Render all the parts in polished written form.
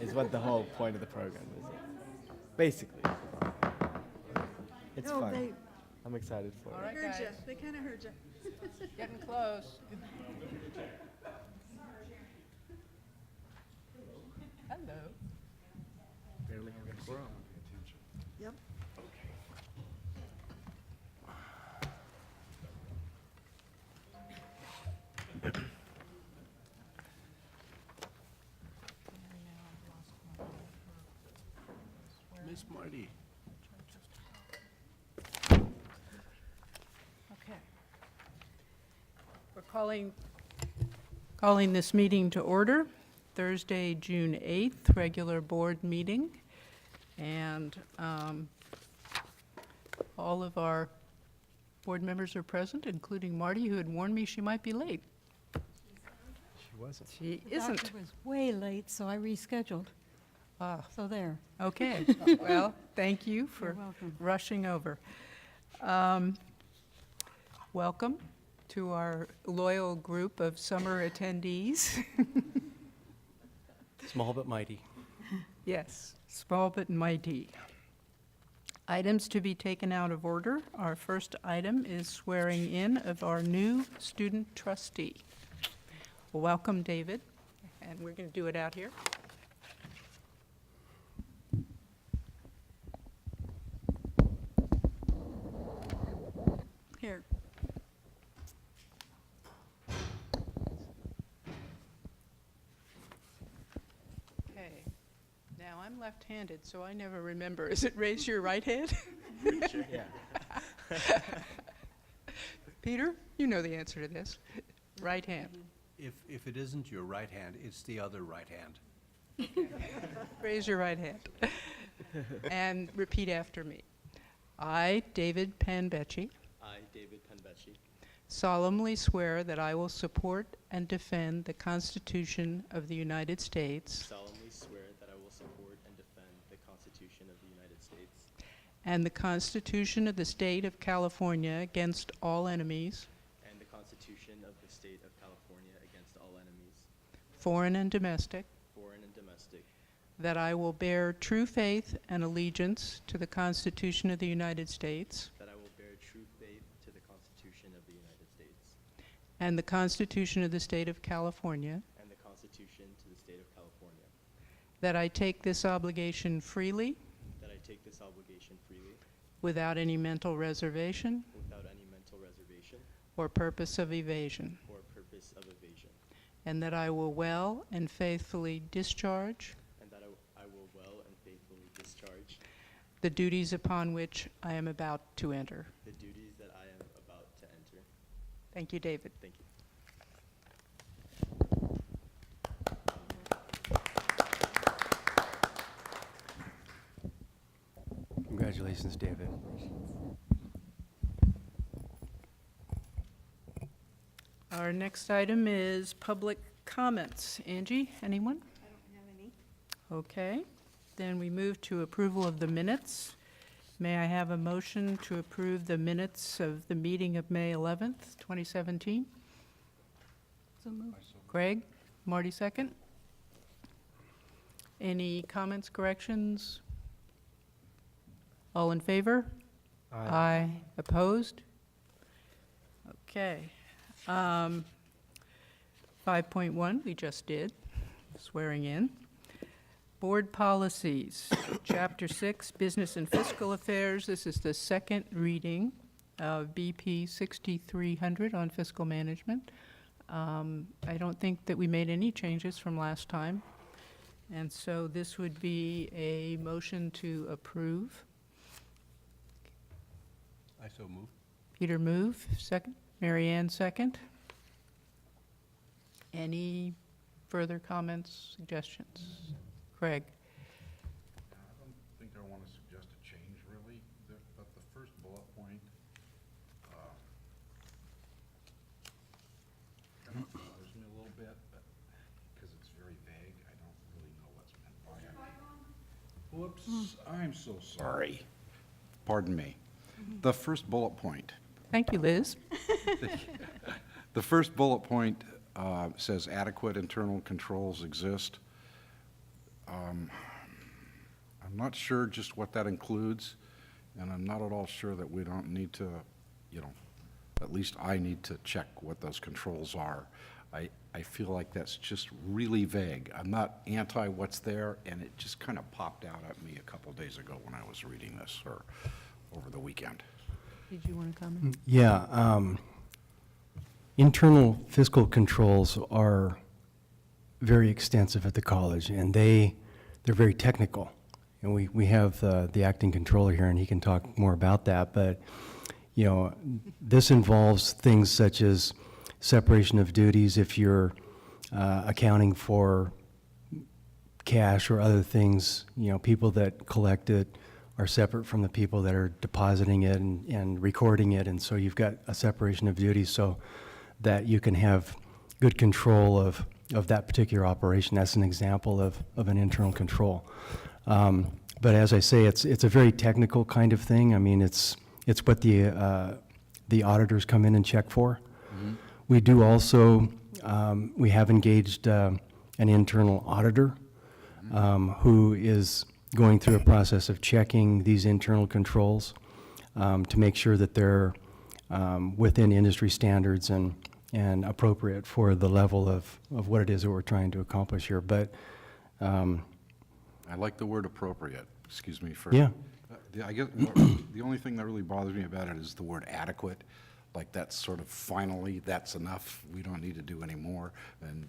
is what the whole point of the program is. Basically. It's No, fun. they I'm excited for All it. right, heard you. guys. They kind of heard you. Getting close. Hello. Barely having a grow. Yep. Miss Marty. Okay. We're calling this meeting to order. Thursday, June 8th, regular board meeting. And all of our board members are present, including Marty, who had warned me she might be late. She wasn't. She The isn't. doctor was way late, so I rescheduled. Ah, So there. okay. Well, thank you You're for welcome. rushing over. Welcome to our loyal group of summer attendees. Small but mighty. Yes, small but mighty. Items to be taken out of order. Our first item is swearing in of our new student trustee. Welcome, David, and we're going to do it out here. Here. Okay. Now, I'm left-handed, so I never remember. Is it raise your right hand? Yeah. Peter, you know the answer to this. Right hand. If it isn't your right hand, it's the other right hand. Raise your right hand. And repeat after me. I, David Panbecci, I, David Penbecci, solemnly swear that I will support and defend the Constitution of the United States solemnly swear that I will support and defend the Constitution of the United States and the Constitution of the State of California against all enemies, and the Constitution of the State of California against all enemies, foreign and domestic, foreign and domestic, that I will bear true faith and allegiance to the Constitution of the United States that I will bear true faith to the Constitution of the United States and the Constitution of the State of California, and the Constitution to the State of California, that I take this obligation freely that I take this obligation freely without any mental reservation without any mental reservation or purpose of evasion, or purpose of evasion, and that I will well and faithfully discharge and that I will well and faithfully discharge the duties upon which I am about to enter. the duties that I am about to enter. Thank you, David. Thank you. Congratulations, David. Our next item is public comments. Angie, anyone? I don't have any. Okay, then we move to approval of the minutes. May I have a motion to approve the minutes of the meeting of May 11th, 2017? So moved. Greg, Marty second. Any comments, corrections? All in favor? Aye. Opposed? Okay. 5.1, we just did, swearing in. Board policies, Chapter 6, Business and Fiscal Affairs. This is the second reading of BP 6300 on fiscal management. I don't think that we made any changes from last time. And so this would be a motion to approve. I so move. Peter move, second. Mary Ann second. Any further comments, suggestions? Craig? I don't think I want to suggest a change really, but the first bullet point, kind of bothers me a little bit, but, because it's very vague, I don't really know what's meant by it. Whoops, I'm so sorry. Pardon me. The first bullet point. Thank you, Liz. The first bullet point says adequate internal controls exist. I'm not sure just what that includes, and I'm not at all sure that we don't need to, you know, at least I need to check what those controls are. I feel like that's just really vague. I'm not anti what's there, and it just kind of popped out at me a couple days ago when I was reading this, or over the weekend. Did you want to comment? Yeah, internal fiscal controls are very extensive at the college, and they're very technical. And we have the acting controller here, and he can talk more about that. But, you know, this involves things such as separation of duties if you're accounting for cash or other things. You know, people that collect it are separate from the people that are depositing it and recording it, and so you've got a separation of duties so that you can have good control of that particular operation. That's an example of an internal control. But as I say, it's a very technical kind of thing. I mean, it's what the auditors come in and check for. Mm-hmm. We do also, we have engaged an internal auditor who is going through a process of checking these internal controls to make sure that they're within industry standards and appropriate for the level of what it is that we're trying to accomplish here. But I like the word appropriate, excuse me for. Yeah. I guess, the only thing that really bothers me about it is the word adequate. Like that's sort of finally, that's enough, we don't need to do any more.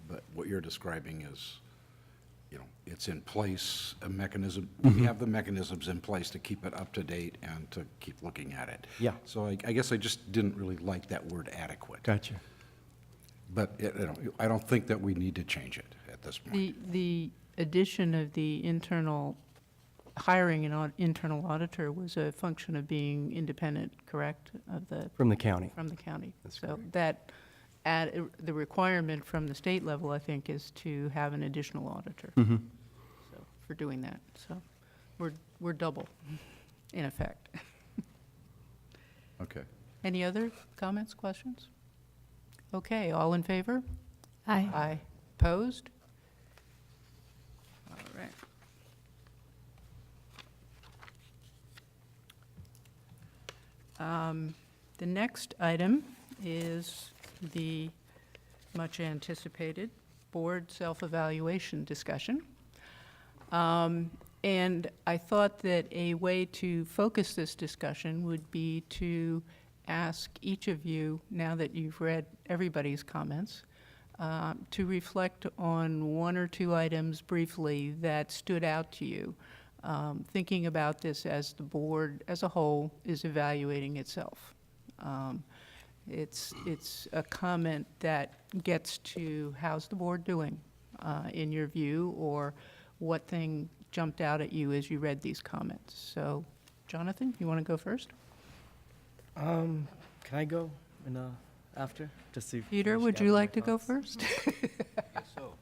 But what you're describing is, you know, it's in place, a mechanism, we have the mechanisms in place to keep it up to date and to keep looking at it. Yeah. So I guess I just didn't really like that word adequate. Gotcha. But, you know, I don't think that we need to change it at this point. The addition of the internal, hiring an internal auditor was a function of being independent, correct, of From the county. from the county. That's So correct. that, the requirement from the state level, I think, is to have an additional auditor. Mm-hmm. So, for doing that. So we're double, in effect. Okay. Any other comments, questions? Okay, all in favor? Aye. Aye. Opposed? All right. The next item is the much-anticipated board self-evaluation discussion. And I thought that a way to focus this discussion would be to ask each of you, now that you've read everybody's comments, to reflect on one or two items briefly that stood out to you, thinking about this as the board as a whole is evaluating itself. It's a comment that gets to how's the board doing in your view, or what thing jumped out at you as you read these comments. So, Jonathan, you want to go first? Can I go after? Just to Peter, finish would you gathering like my to go thoughts? first? Guess so.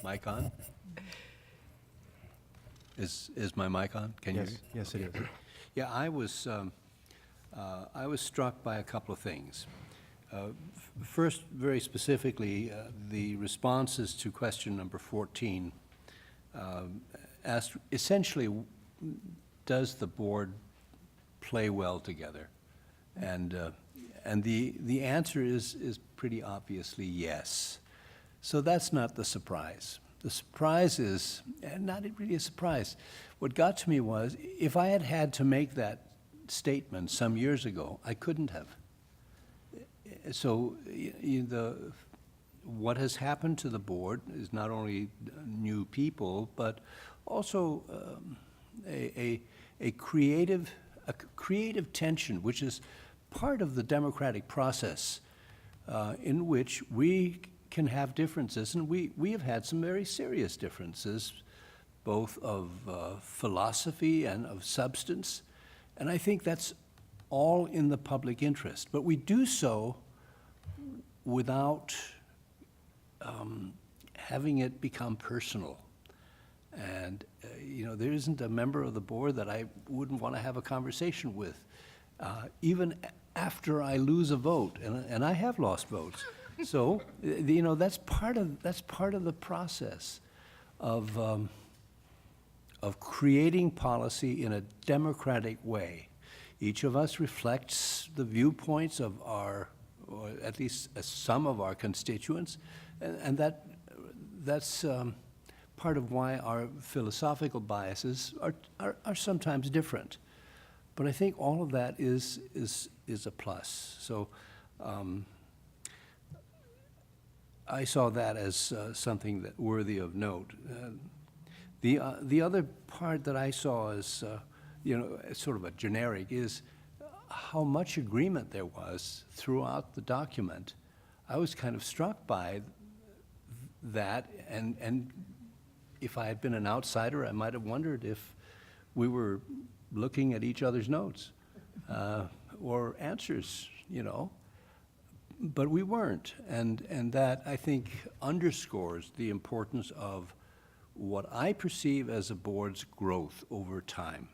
Mic on? Is my mic on? Can you? Yes, yes, it is. Yeah, I was struck by a couple of things. First, very specifically, the responses to question number 14 asked essentially, does the board play well together? And the answer is pretty obviously yes. So that's not the surprise. The surprise is, and not really a surprise, what got to me was, if I had had to make that statement some years ago, I couldn't have. So what has happened to the board is not only new people, but also a creative tension, which is part of the democratic process, in which we can have differences, and we have had some very serious differences, both of philosophy and of substance, and I think that's all in the public interest. But we do so without having it become personal. And, there isn't a member of the board that I wouldn't want to have a conversation with, even after I lose a vote, and I have lost votes. So, that's part of the process. of creating policy in a democratic way. Each of us reflects the viewpoints of our, or at least some of our constituents, and that's part of why our philosophical biases are sometimes different. But I think all of that is a plus. So I saw that as something that worthy of note. The other part that I saw as, sort of a generic is how much agreement there was throughout the document. I was kind of struck by that, and if I had been an outsider, I might have wondered if we were looking at each other's notes or answers, but we weren't. And that, I think, underscores the importance of what I perceive as a board's growth over time.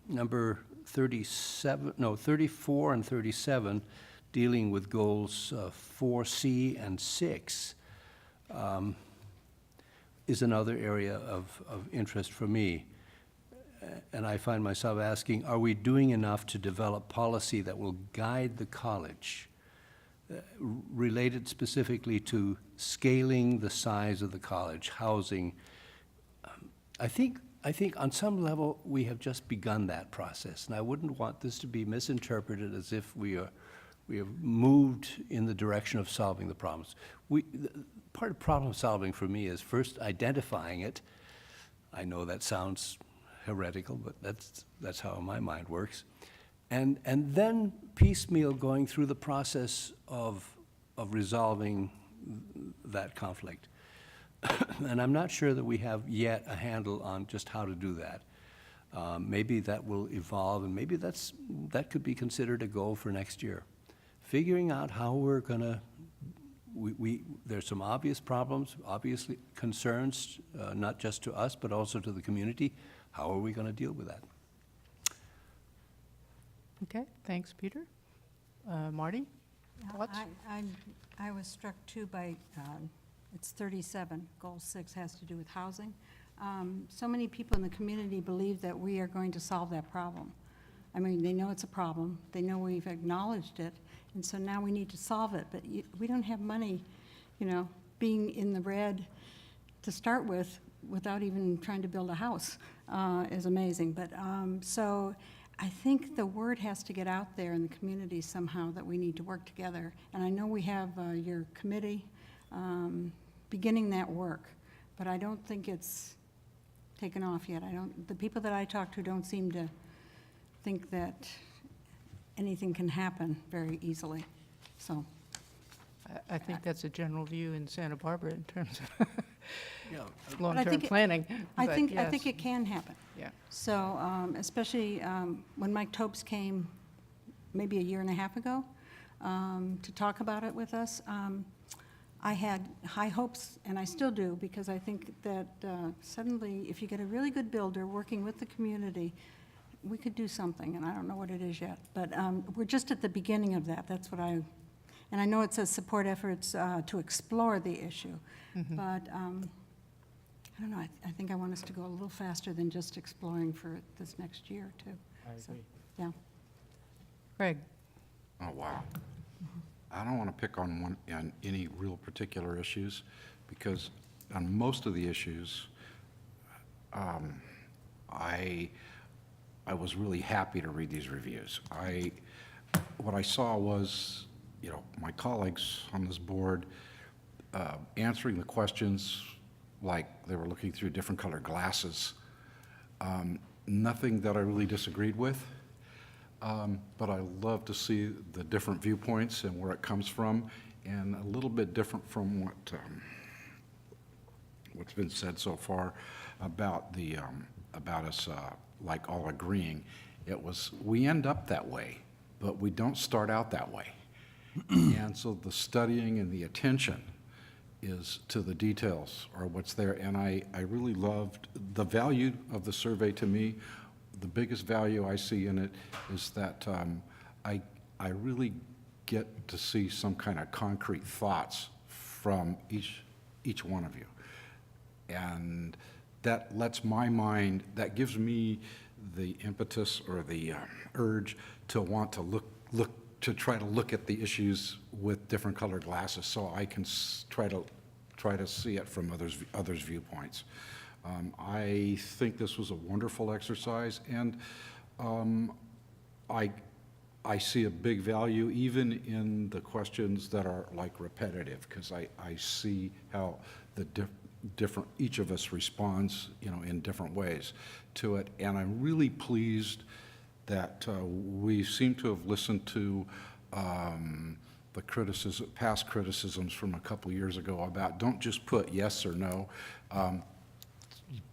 Number 34 and 37, dealing with goals 4C and 6, is another area of interest for me. And I find myself asking, are we doing enough to develop policy that will guide the college, related specifically to scaling the size of the college, housing? I think on some level, we have just begun that process, and I wouldn't want this to be misinterpreted as if we have moved in the direction of solving the problems. Part of problem solving for me is first identifying it. I know that sounds heretical, but that's how my mind works. And then piecemeal going through the process of resolving that conflict. And I'm not sure that we have yet a handle on just how to do that. Maybe that will evolve, and maybe that could be considered a goal for next year. Figuring out how we're gonna, there's some obvious problems, obviously concerns, not just to us, but also to the community. How are we gonna deal with that? Okay, thanks, Peter. Marty? Thoughts? I was struck too by, it's 37, goal 6 has to do with housing. So many people in the community believe that we are going to solve that problem. I mean, they know it's a problem, they know we've acknowledged it, and so now we need to solve it, but we don't have money, being in the red to start with without even trying to build a house is amazing. But so I think the word has to get out there in the community somehow that we need to work together. And I know we have your committee beginning that work, but I don't think it's taken off yet. The people that I talk to don't seem to think that anything can happen very easily, so. I think that's a general view in Santa Barbara in terms of Yeah. long-term planning. I but think yes. it can happen. Yeah. So, especially when Mike Topes came maybe a year and a half ago to talk about it with us, I had high hopes, and I still do, because I think that suddenly, if you get a really good builder working with the community, we could do something, and I don't know what it is yet. But we're just at the beginning of that. That's what and I know it says support efforts to explore the issue, but I don't know, I think I want us to go a little faster than just exploring for this next year, too. I So, agree. yeah. Craig? Oh, wow. I don't want to pick on any real particular issues, because on most of the issues, I was really happy to read these reviews. What I saw was, my colleagues on this board answering the questions like they were looking through different colored glasses. Nothing that I really disagreed with, but I love to see the different viewpoints and where it comes from, and a little bit different from what's been said so far about about us like all agreeing. We end up that way, but we don't start out that way. And so the studying and the attention is to the details or what's there. And I really loved the value of the survey. To me, the biggest value I see in it is that I really get to see some kind of concrete thoughts from each each one of you. And that lets my mind, that gives me the impetus or the urge to want to to try to look at the issues with different colored glasses, so I can try to see it from others' viewpoints. I think this was a wonderful exercise, and I see a big value even in the questions that are like repetitive, because I see how the different, each of us responds, you know, in different ways to it. And I'm really pleased that we seem to have listened to the past criticisms from a couple years ago about don't just put yes or no,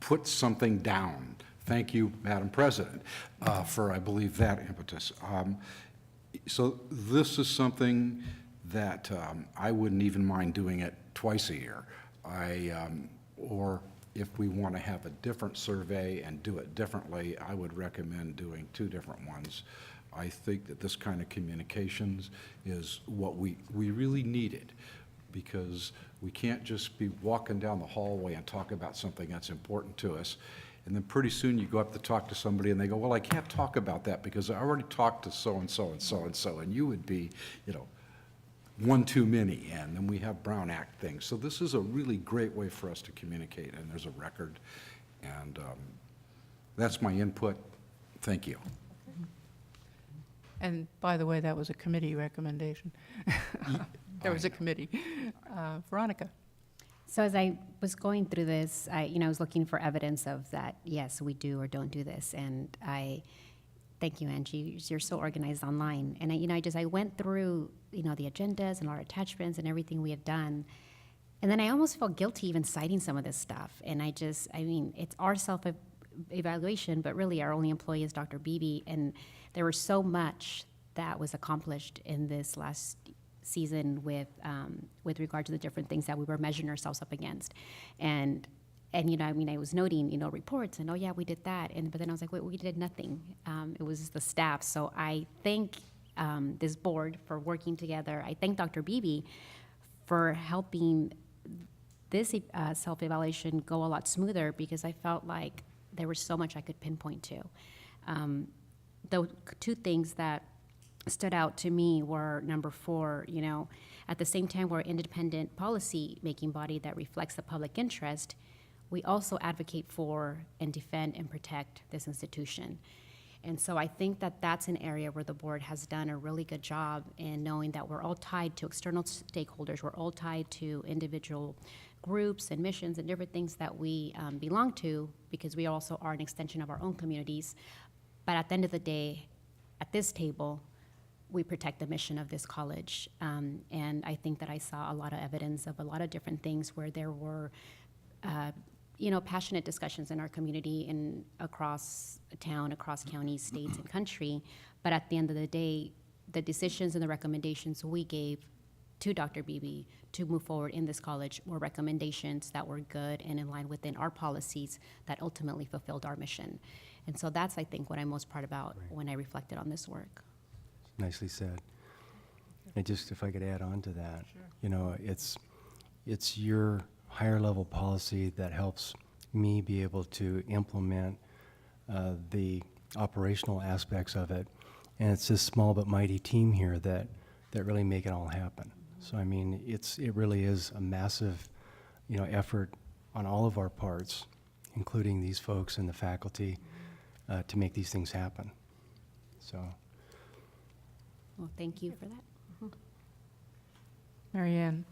put something down. Thank you, Madam President, for, I believe, that impetus. So this is something that I wouldn't even mind doing it twice a year. Or if we want to have a different survey and do it differently, I would recommend doing 2 different ones. I think that this kind of communications is what we really needed, because we can't just be walking down the hallway and talk about something that's important to us, and then pretty soon you go up to talk to somebody and they go, well, I can't talk about that because I already talked to so-and-so and so-and-so, and you would be, you know, one too many, and then we have Brown Act things. So this is a really great way for us to communicate, and there's a record, and that's my input. Thank you. And by the way, that was a committee recommendation. There was a committee. Veronica? So as I was going through this, I was looking for evidence of that, yes, we do or don't do this. And thank you, Angie, you're so organized online. And I went through, the agendas and our attachments and everything we have done. And then I almost felt guilty even citing some of this stuff. And it's our self-evaluation, but really our only employee is Dr. Beebe. And there was so much that was accomplished in this last season with regard to the different things that we were measuring ourselves up against. And I was noting, reports and, oh yeah, we did that. But then I was like, wait, we did nothing. It was the staff. So I thank this board for working together. I thank Dr. Beebe for helping this self-evaluation go a lot smoother, because I felt like there was so much I could pinpoint to. The 2 things that stood out to me were, number 4, at the same time we're an independent policy-making body that reflects the public interest, we also advocate for and defend and protect this institution. And so I think that that's an area where the board has done a really good job in knowing that we're all tied to external stakeholders, we're all tied to individual groups and missions and different things that we belong to, because we also are an extension of our own communities. But at the end of the day, at this table, we protect the mission of this college. And I think that I saw a lot of evidence of a lot of different things where there were, passionate discussions in our community and across town, across counties, states, and country. But at the end of the day, the decisions and the recommendations we gave to Dr. Beebe to move forward in this college were recommendations that were good and in line within our policies that ultimately fulfilled our mission. And so that's, I think, what I'm most proud about when I reflected on this work. Nicely said. And just if I could add on to that, it's your higher level policy that helps me be able to implement the operational aspects of it. And it's this small but mighty team here that really make it all happen. So it really is a massive, effort on all of our parts, including these folks and the faculty, to make these things happen. So. Well, thank you for that. Marianne?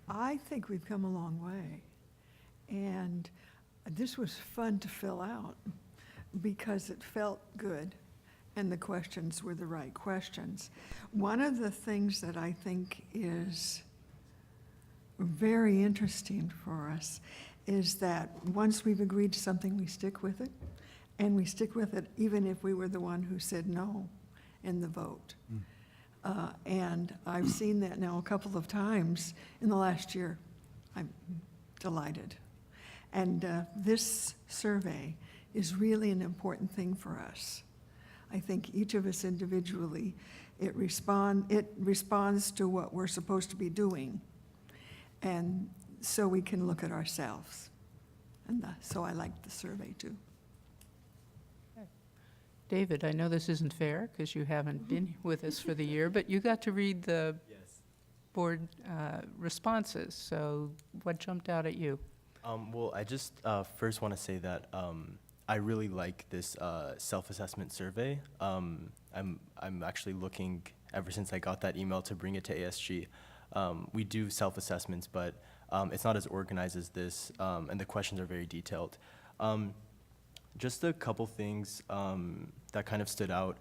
I think we've come a long way. And this was fun to fill out because it felt good and the questions were the right questions. One of the things that I think is very interesting for us is that once we've agreed to something, we stick with it. And we stick with it even if we were the one who said no in the vote. And I've seen that now a couple of times in the last year. I'm delighted. And this survey is really an important thing for us. I think each of us individually It responds to what we're supposed to be doing. And so we can look at ourselves. And so I like the survey too. David, I know this isn't fair because you haven't been with us for the year, but you got to read the Yes. board responses. So what jumped out at you? Well, I just first want to say that I really like this self-assessment survey. I'm actually looking, ever since I got that email, to bring it to ASG. We do self-assessments, but it's not as organized as this, and the questions are very detailed. Just a couple things that kind of stood out.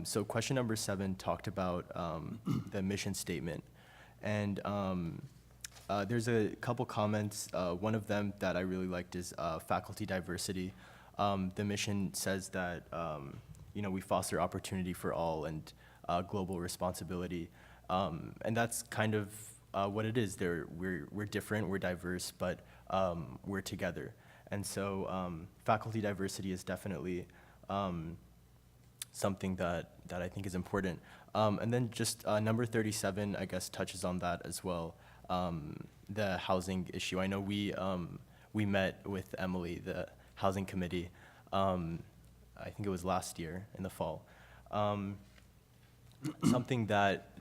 So question number 7 talked about the mission statement. And there's a couple comments. One of them that I really liked is faculty diversity. The mission says that, we foster opportunity for all and global responsibility. And that's kind of what it is. We're different, we're diverse, but we're together. And so faculty diversity is definitely something that I think is important. And then just number 37, I guess, touches on that as well, the housing issue. I know we met with Emily, the housing committee, I think it was last year in the fall. Something that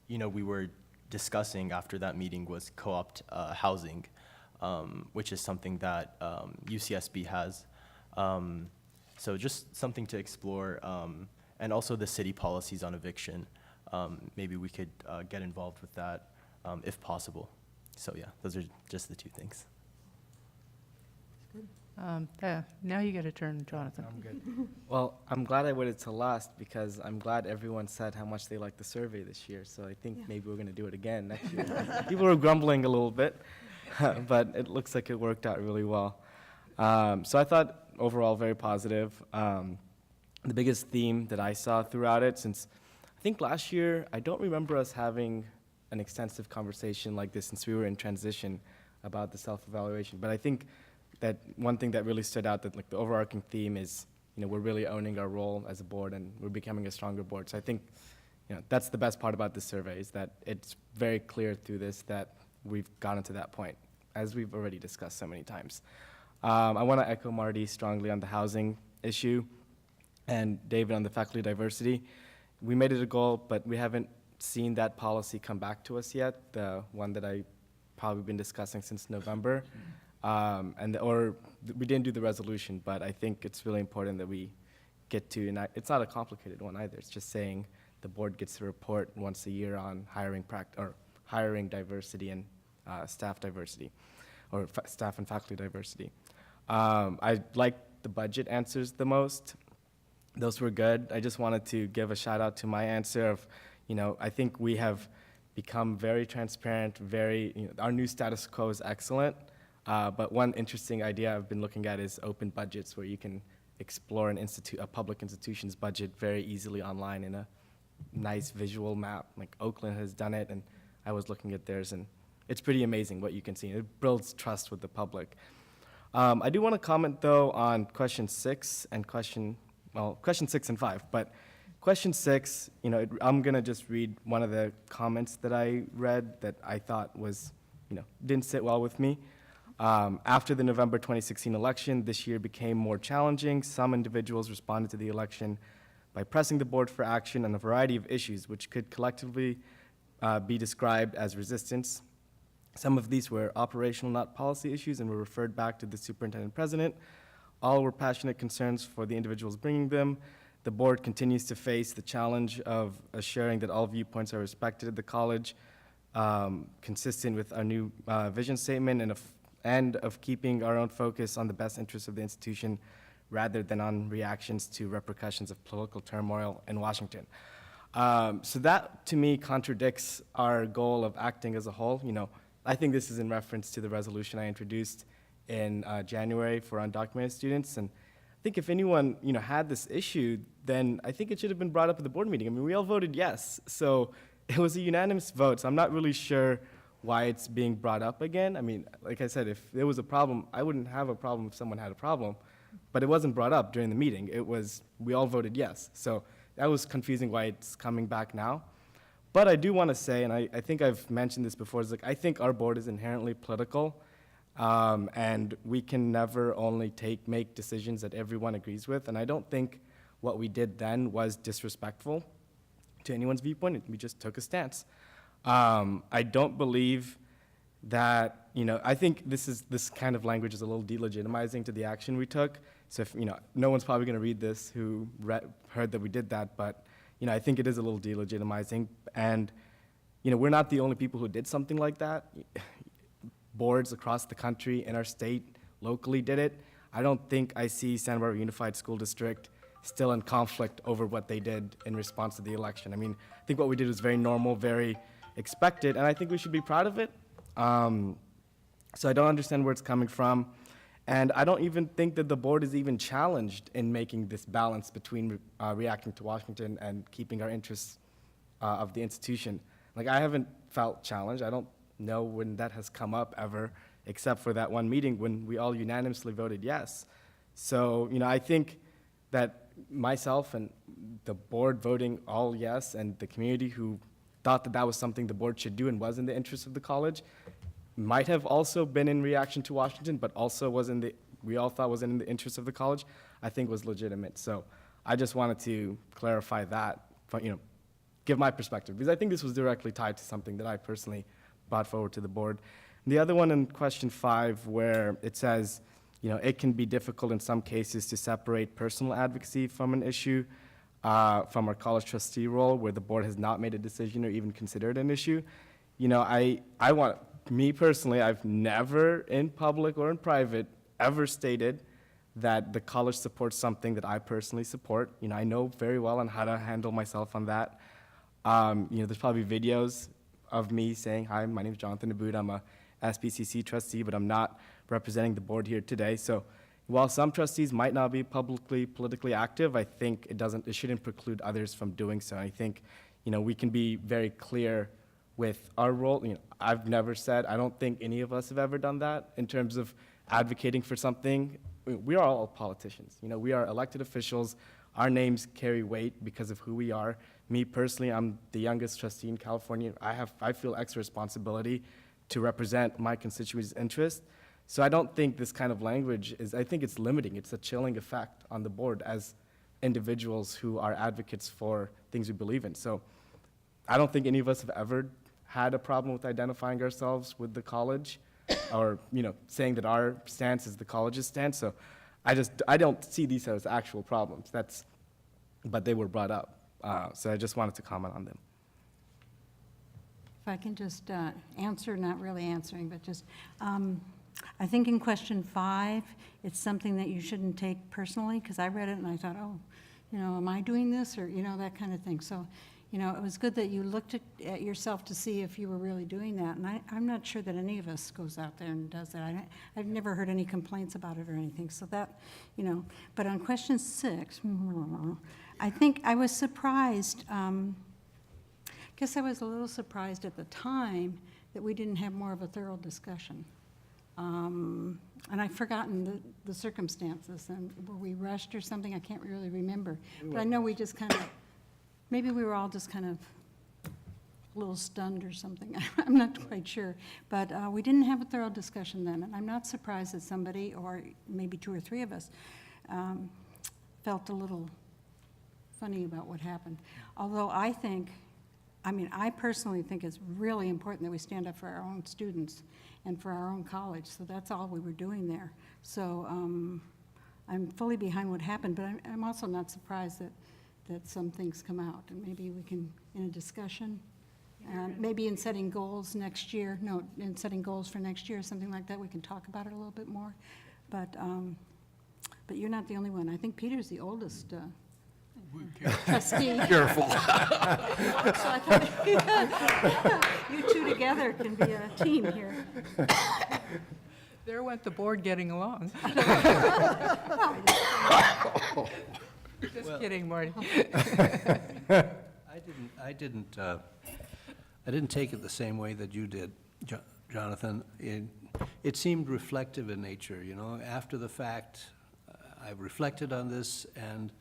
we were discussing after that meeting was co-opt housing, which is something that UCSB has. So just something to explore, and also the city policies on eviction. Maybe we could get involved with that if possible. So yeah, those are just the 2 things. Now you get a turn, Jonathan. I'm good. Well, I'm glad I waited till last because I'm glad everyone said how much they liked the survey this year. So I think maybe we're going to do it again next year. People were grumbling a little bit, but it looks like it worked out really well. So I thought overall very positive. The biggest theme that I saw throughout it, since I think last year, I don't remember us having an extensive conversation like this since we were in transition about the self-evaluation. But I think that one thing that really stood out, that like the overarching theme is, we're really owning our role as a board and we're becoming a stronger board. So I think, that's the best part about this survey, is that it's very clear through this that we've gotten to that point, as we've already discussed so many times. I want to echo Marty strongly on the housing issue and David on the faculty diversity. We made it a goal, but we haven't seen that policy come back to us yet, the one that I probably been discussing since November. We didn't do the resolution, but I think it's really important that we get to, and it's not a complicated one either. It's just saying the board gets to report once a year on hiring diversity and staff diversity, or staff and faculty diversity. I liked the budget answers the most. Those were good. I just wanted to give a shout out to my answer of, I think we have become very transparent, our new status quo is excellent. But one interesting idea I've been looking at is open budgets, where you can explore a public institution's budget very easily online in a nice visual map. Like Oakland has done it, and I was looking at theirs, and it's pretty amazing what you can see. It builds trust with the public. I do want to comment, though, on question 6 and question 6 and 5. But question 6, I'm going to just read one of the comments that I read that I thought was, didn't sit well with me. After the November 2016 election, this year became more challenging. Some individuals responded to the election by pressing the board for action on a variety of issues, which could collectively be described as resistance. Some of these were operational, not policy issues, and were referred back to the superintendent president. All were passionate concerns for the individuals bringing them. The board continues to face the challenge of assuring that all viewpoints are respected at the college, consistent with our new vision statement, and of keeping our own focus on the best interests of the institution rather than on reactions to repercussions of political turmoil in Washington. So that, to me, contradicts our goal of acting as a whole. I think this is in reference to the resolution I introduced in January for undocumented students. And I think if anyone, had this issue, then I think it should have been brought up at the board meeting. I mean, we all voted yes. So it was a unanimous vote. So I'm not really sure why it's being brought up again. I mean, like I said, if there was a problem, I wouldn't have a problem if someone had a problem, but it wasn't brought up during the meeting. We all voted yes. So that was confusing why it's coming back now. But I do want to say, and I think I've mentioned this before, is like I think our board is inherently political, and we can never only make decisions that everyone agrees with. And I don't think what we did then was disrespectful to anyone's viewpoint. We just took a stance. I don't believe that, I think this kind of language is a little delegitimizing to the action we took. So if, no one's probably going to read this who heard that we did that, but, I think it is a little delegitimizing. And, we're not the only people who did something like that. Boards across the country, in our state, locally did it. I don't think I see Santa Barbara Unified School District still in conflict over what they did in response to the election. I think what we did was very normal, very expected, and I think we should be proud of it. So I don't understand where it's coming from. And I don't even think that the board is even challenged in making this balance between reacting to Washington and keeping our interests of the institution. Like, I haven't felt challenged. I don't know when that has come up ever, except for that one meeting when we all unanimously voted yes. So, I think that myself and the board voting all yes, and the community who thought that that was something the board should do and was in the interest of the college, might have also been in reaction to Washington, but also we all thought wasn't in the interest of the college, I think was legitimate. So I just wanted to clarify that, give my perspective, because I think this was directly tied to something that I personally brought forward to the board. And the other one in question 5, where it says, it can be difficult in some cases to separate personal advocacy from an issue, from our college trustee role, where the board has not made a decision or even considered an issue. Me personally, I've never in public or in private ever stated that the college supports something that I personally support. I know very well on how to handle myself on that. There's probably videos of me saying, hi, my name is Jonathan Abud. I'm a SBCC trustee, but I'm not representing the board here today. So while some trustees might not be politically active, I think it shouldn't preclude others from doing so. I think, we can be very clear with our role. I've never said, I don't think any of us have ever done that in terms of advocating for something. We are all politicians. We are elected officials. Our names carry weight because of who we are. Me personally, I'm the youngest trustee in California. I feel extra responsibility to represent my constituents' interests. So I don't think this kind of language I think it's limiting. It's a chilling effect on the board as individuals who are advocates for things we believe in. So I don't think any of us have ever had a problem with identifying ourselves with the college or, saying that our stance is the college's stance. So I don't see these as actual problems. But they were brought up. So I just wanted to comment on them. If I can just answer, not really answering, but just, I think in question 5, it's something that you shouldn't take personally, because I read it and I thought, am I doing this, or, that kind of thing. So, it was good that you looked at yourself to see if you were really doing that. And I'm not sure that any of us goes out there and does that. I've never heard any complaints about it or anything. So that, but on question 6, I think I was surprised. Guess I was a little surprised at the time that we didn't have more of a thorough discussion. And I've forgotten the circumstances, and were we rushed or something? I can't really remember. But I know we just kind of, maybe we were all just kind of a little stunned or something. I'm not quite sure. But we didn't have a thorough discussion then, and I'm not surprised that somebody, or maybe 2 or 3 of us, felt a little funny about what happened. Although I personally think it's really important that we stand up for our own students and for our own college. So that's all we were doing there. So I'm fully behind what happened, but I'm also not surprised that some things come out. And maybe we can, in a discussion, maybe in setting goals next year, in setting goals for next year, something like that, we can talk about it a little bit more. But you're not the only one. I think Peter's the oldest trustee. Careful. So I thought you 2 together can be a team here. There went the board getting along. Just kidding, Marty. I didn't take it the same way that you did, Jonathan. It seemed reflective in nature, After the fact, I've reflected on this, and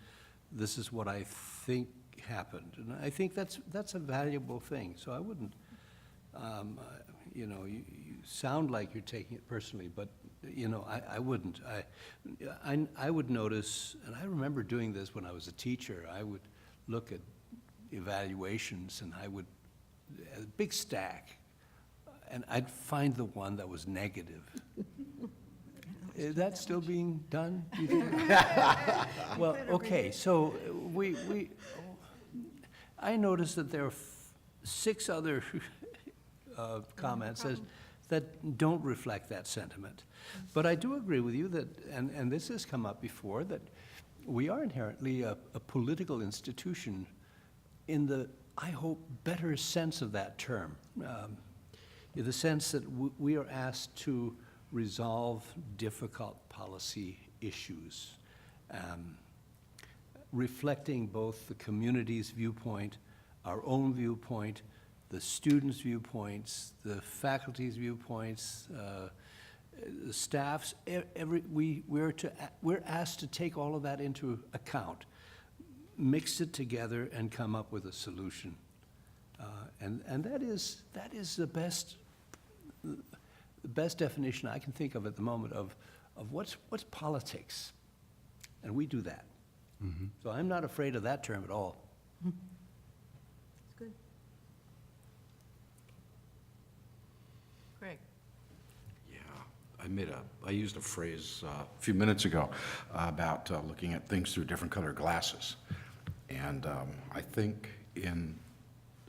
this is what I think happened. And I think that's a valuable thing. So I wouldn't, you know, you sound like you're taking it personally, but, you know, I wouldn't. I would notice, and I remember doing this when I was a teacher, I would look at evaluations and I would, a big stack, and I'd find the one that was negative. Is that still being done, you think? Well, okay, so I noticed that there are 6 other comments that don't reflect that sentiment. But I do agree with you that, and this has come up before, that we are inherently a political institution in the, I hope, better sense of that term. In the sense that we are asked to resolve difficult policy issues, reflecting both the community's viewpoint, our own viewpoint, the students' viewpoints, the faculty's viewpoints, the staff's. We're asked to take all of that into account, mix it together, and come up with a solution. And that is the best definition I can think of at the moment of what's politics. And we do that. So I'm not afraid of that term at all. It's good. Greg? Yeah, I used a phrase a few minutes ago about looking at things through different colored glasses. And I think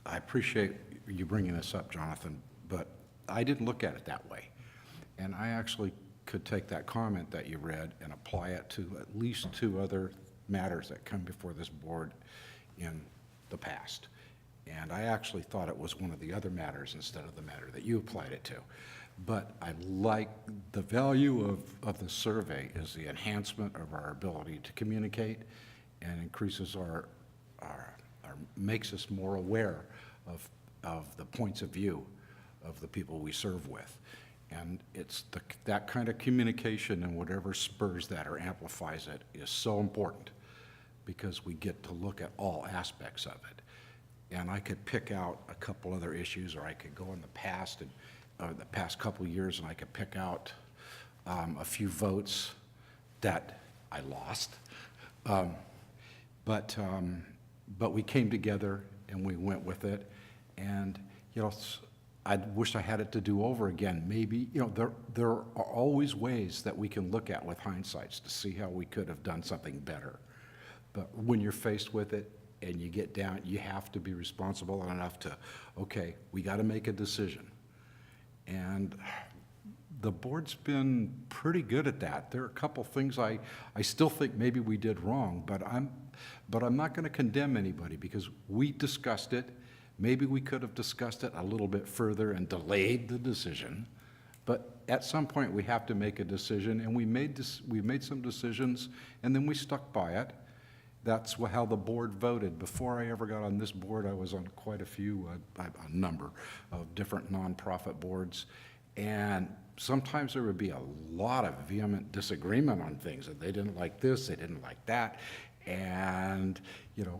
I appreciate you bringing this up, Jonathan, but I didn't look at it that way. And I actually could take that comment that you read and apply it to at least 2 other matters that come before this board in the past. And I actually thought it was one of the other matters instead of the matter that you applied it to. But I like the value of the survey is the enhancement of our ability to communicate and increases makes us more aware of the points of view of the people we serve with. And it's that kind of communication and whatever spurs that or amplifies it is so important because we get to look at all aspects of it. And I could pick out a couple other issues, or I could go in the past and the past couple of years and I could pick out a few votes that I lost. But we came together and we went with it. And, you know, I wish I had it to do over again. Maybe, you know, there are always ways that we can look at with hindsights to see how we could have done something better. But when you're faced with it and you get down, you have to be responsible enough to, okay, we got to make a decision. And the board's been pretty good at that. There are a couple things I still think maybe we did wrong, but I'm not going to condemn anybody because we discussed it. Maybe we could have discussed it a little bit further and delayed the decision, but at some point we have to make a decision, and we made some decisions, and then we stuck by it. That's how the board voted. Before I ever got on this board, I was on quite a number of different nonprofit boards, and sometimes there would be a lot of vehement disagreement on things, and they didn't like this, they didn't like that, and, you know,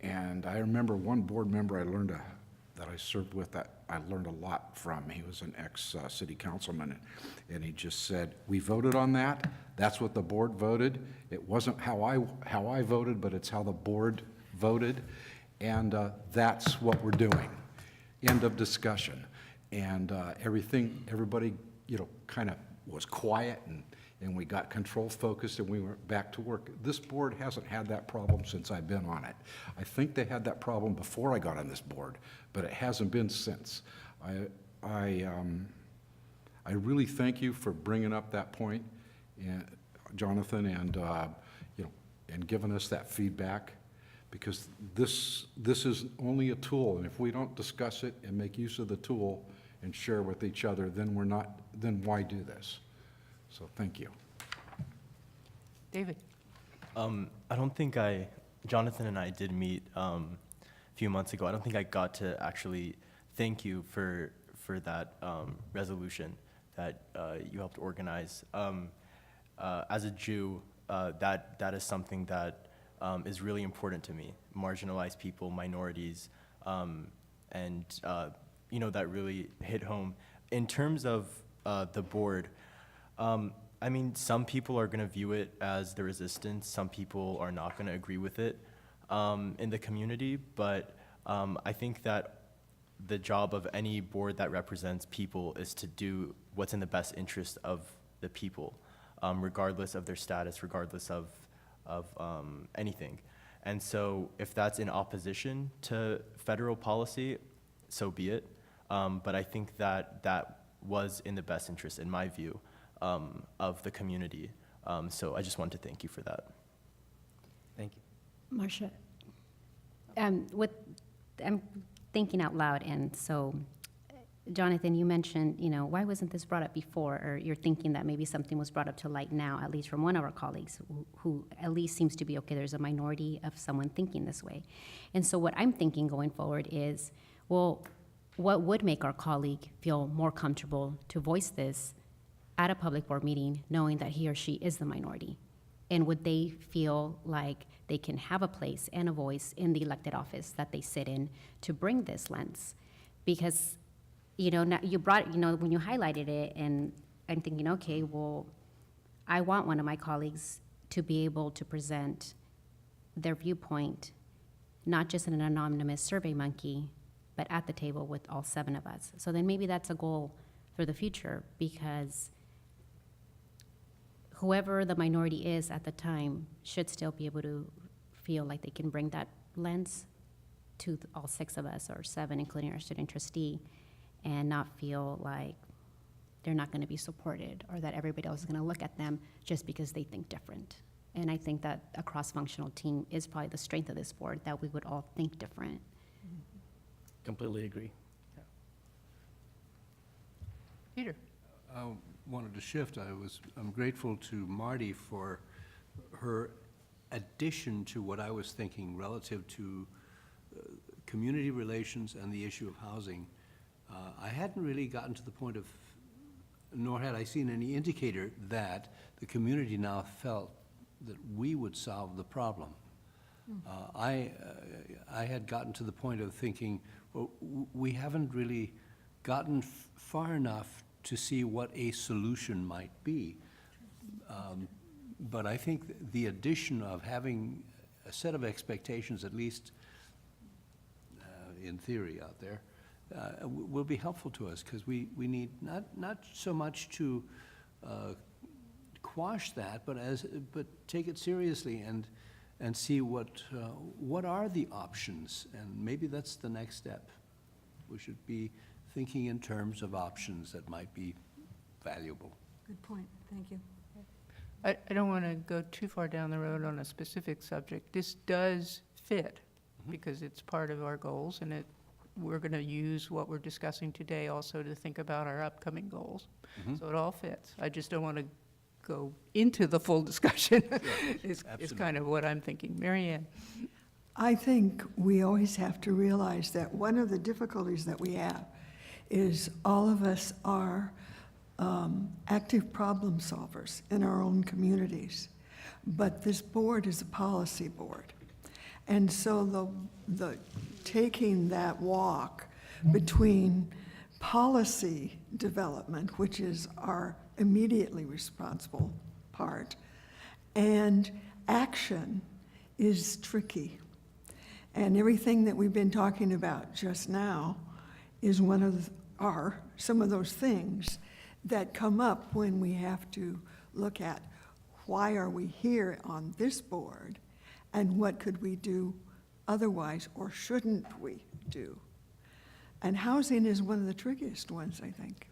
and I remember one board member that I served with that I learned a lot from. He was an ex-city councilman, and he just said, we voted on that. That's what the board voted. It wasn't how I voted, but it's how the board voted, and that's what we're doing. End of discussion. And everybody, you know, kind of was quiet, and we got control focused, and we went back to work. This board hasn't had that problem since I've been on it. I think they had that problem before I got on this board, but it hasn't been since. I really thank you for bringing up that point, Jonathan, and you know, and giving us that feedback, because this is only a tool, and if we don't discuss it and make use of the tool and share with each other, then why do this? So thank you. David? I don't think Jonathan and I did meet a few months ago. I don't think I got to actually thank you for that resolution that you helped organize. As a Jew, that is something that is really important to me. Marginalized people, minorities, and that really hit home. In terms of the board, I mean, some people are going to view it as the resistance. Some people are not going to agree with it in the community. But I think that the job of any board that represents people is to do what's in the best interest of the people, regardless of their status, regardless of anything. And so if that's in opposition to federal policy, so be it. But I think that that was in the best interest, in my view, of the community. So I just wanted to thank you for that. Thank you. Marcia, I'm thinking out loud, and so, Jonathan, you mentioned, why wasn't this brought up before? Or you're thinking that maybe something was brought up to light now, at least from one of our colleagues, who at least seems to be, okay, there's a minority of someone thinking this way. And so what I'm thinking going forward is, well, what would make our colleague feel more comfortable to voice this at a public board meeting, knowing that he or she is the minority? And would they feel like they can have a place and a voice in the elected office that they sit in to bring this lens? Because, now you brought, when you highlighted it, and I'm thinking, okay, well, I want one of my colleagues to be able to present their viewpoint, not just in an anonymous survey monkey, but at the table with all 7 of us. So then maybe that's a goal for the future, because whoever the minority is at the time should still be able to feel like they can bring that lens to all 6 of us, or 7, including our student trustee, and not feel like they're not going to be supported, or that everybody else is going to look at them just because they think different. And I think that a cross-functional team is probably the strength of this board, that we would all think different. Completely agree. Peter? I wanted to shift. I'm grateful to Marty for her addition to what I was thinking relative to community relations and the issue of housing. I hadn't really gotten to the point of, nor had I seen any indicator that the community now felt that we would solve the problem. I had gotten to the point of thinking, well, we haven't really gotten far enough to see what a solution might be. But I think the addition of having a set of expectations, at least in theory out there, will be helpful to us, because we need not so much to quash that, but take it seriously and see what are the options, and maybe that's the next step. We should be thinking in terms of options that might be valuable. Good point, thank you. I don't want to go too far down the road on a specific subject. This does fit, because it's part of our goals, and we're going to use what we're discussing today also to think about our upcoming goals. So it all fits. I just don't want to go into the full discussion, is kind of what I'm thinking. Mary Ann? I think we always have to realize that one of the difficulties that we have is all of us are active problem solvers in our own communities. But this board is a policy board. And so the taking that walk between policy development, which is our immediately responsible part, and action is tricky. And everything that we've been talking about just now is some of those things that come up when we have to look at why are we here on this board, and what could we do otherwise, or shouldn't we do? And housing is one of the trickiest ones, I think.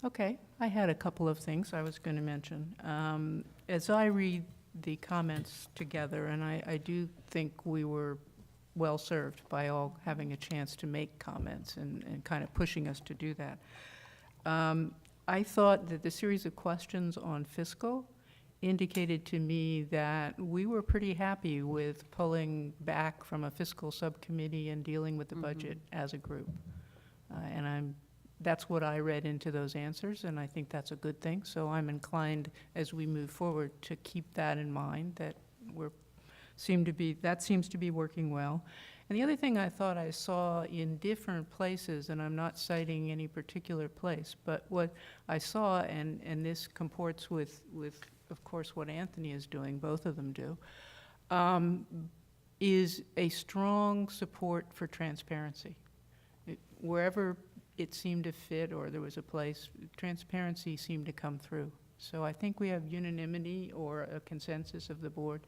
Okay, I had a couple of things I was going to mention. As I read the comments together, and I do think we were well-served by all having a chance to make comments and kind of pushing us to do that. I thought that the series of questions on fiscal indicated to me that we were pretty happy with pulling back from a fiscal subcommittee and dealing with the budget as a group. And I'm that's what I read into those answers, and I think that's a good thing. So I'm inclined, as we move forward, to keep that in mind, that that seems to be working well. And the other thing I thought I saw in different places, and I'm not citing any particular place, but what I saw, and this comports with, of course, what Anthony is doing, both of them do, is a strong support for transparency. Wherever it seemed to fit, or there was a place, transparency seemed to come through. So I think we have unanimity or a consensus of the board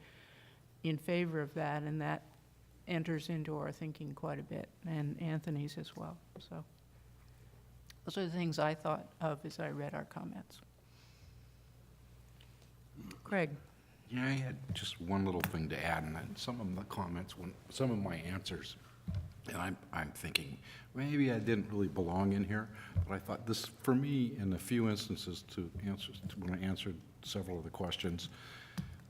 in favor of that, and that enters into our thinking quite a bit, and Anthony's as well. So those are the things I thought of as I read our comments. Craig? Yeah, I had just one little thing to add, and then some of the comments, some of my answers, and I'm thinking, maybe I didn't really belong in here, but I thought this, for me, in a few instances when I answered several of the questions,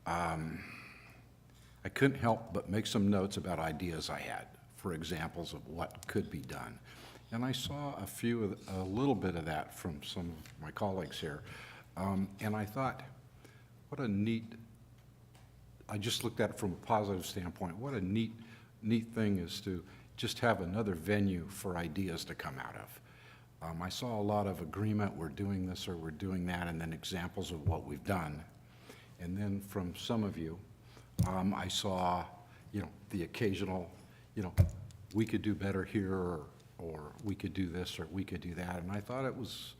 I couldn't help but make some notes about ideas I had for examples of what could be done. And I saw a little bit of that from some of my colleagues here. And I thought, what a neat, I just looked at it from a positive standpoint. What a neat thing is to just have another venue for ideas to come out of. I saw a lot of agreement, we're doing this or we're doing that, and then examples of what we've done. And then from some of you, I saw, the occasional, we could do better here, or we could do this, or we could do that. And I thought it was,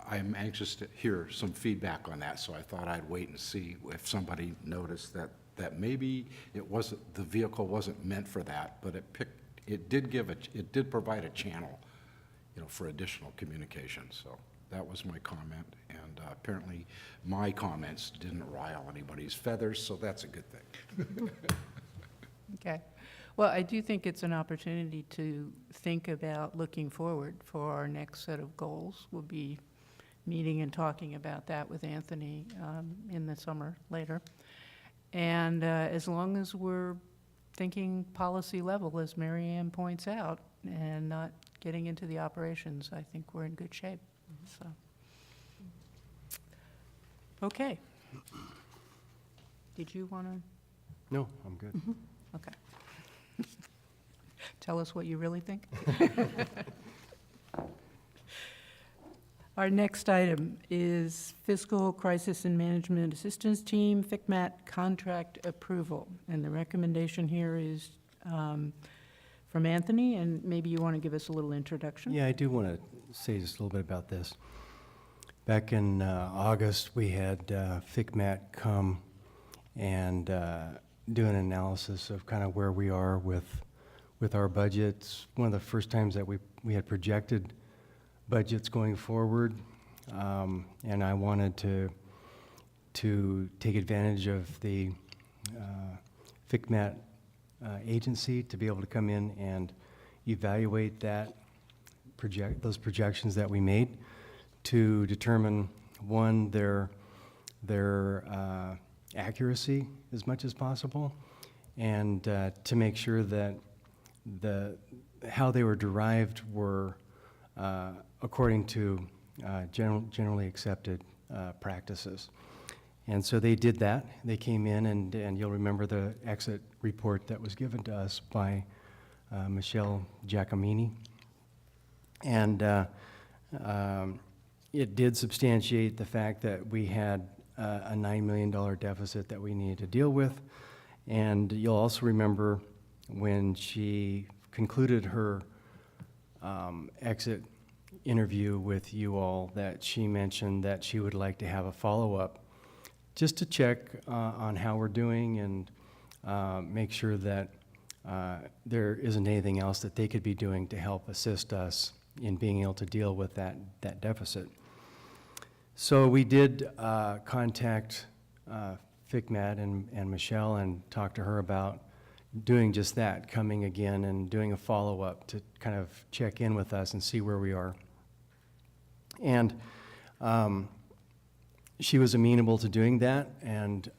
I'm anxious to hear some feedback on that, so I thought I'd wait and see if somebody noticed that maybe the vehicle wasn't meant for that, but it did provide a channel, for additional communication. So that was my comment, and apparently my comments didn't rile anybody's feathers, so that's a good thing. Okay. Well, I do think it's an opportunity to think about looking forward for our next set of goals. We'll be meeting and talking about that with Anthony in the summer later. And as long as we're thinking policy level, as Mary Ann points out, and not getting into the operations, I think we're in good shape. So, okay. Did you want to? No, I'm good. Okay. Tell us what you really think. Our next item is Fiscal Crisis and Management Assistance Team, FCMAT contract approval. And the recommendation here is from Anthony, and maybe you want to give us a little introduction. Yeah, I do want to say just a little bit about this. Back in August, we had FCMAT come and do an analysis of kind of where we are with our budgets. One of the first times that we had projected budgets going forward, and I wanted to take advantage of the FCMAT agency to be able to come in and evaluate those projections that we made to determine, one, their accuracy as much as possible, and to make sure that how they were derived were according to generally accepted practices. And so they did that. They came in, and you'll remember the exit report that was given to us by Michelle Giacomini. And it did substantiate the fact that we had a $9 million deficit that we needed to deal with. And you'll also remember when she concluded her exit interview with you all that she mentioned that she would like to have a follow-up just to check on how we're doing and make sure that there isn't anything else that they could be doing to help assist us in being able to deal with that deficit. So we did contact FCMAT and Michelle and talk to her about doing just that, coming again and doing a follow-up to kind of check in with us and see where we are. And she was amenable to doing that and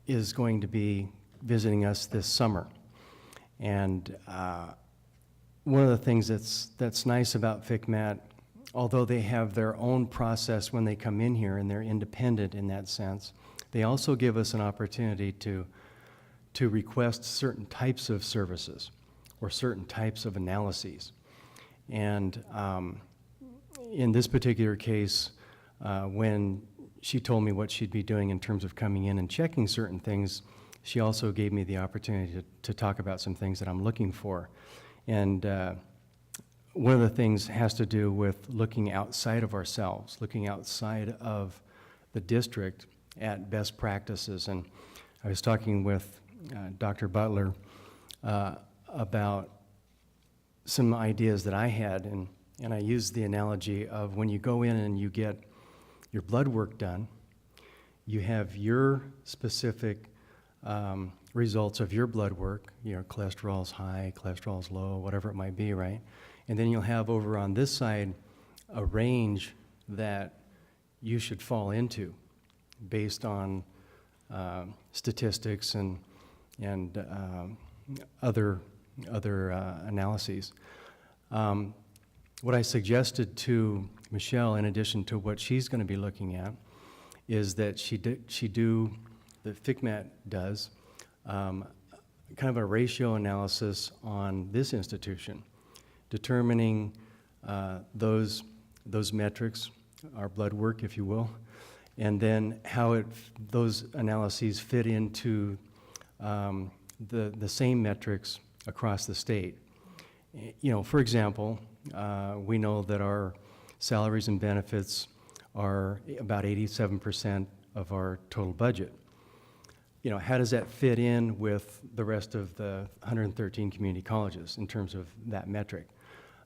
is going to be visiting us this summer. And one of the things that's nice about FICMAT, although they have their own process when they come in here and they're independent in that sense, they also give us an opportunity to request certain types of services or certain types of analyses. And in this particular case, when she told me what she'd be doing in terms of coming in and checking certain things, she also gave me the opportunity to talk about some things that I'm looking for. And one of the things has to do with looking outside of ourselves, looking outside of the district at best practices. And I was talking with Dr. Butler about some ideas that I had, and I used the analogy of when you go in and you get your blood work done, you have your specific results of your blood work, cholesterol's high, cholesterol's low, whatever it might be, right? And then you'll have over on this side a range that you should fall into based on statistics and other analyses. What I suggested to Michelle, in addition to what she's going to be looking at, is that the FICMAT does, kind of a ratio analysis on this institution, determining those metrics, our blood work, if you will, and then how those analyses fit into the same metrics across the state. For example, we know that our salaries and benefits are about 87% of our total budget. How does that fit in with the rest of the 113 community colleges in terms of that metric?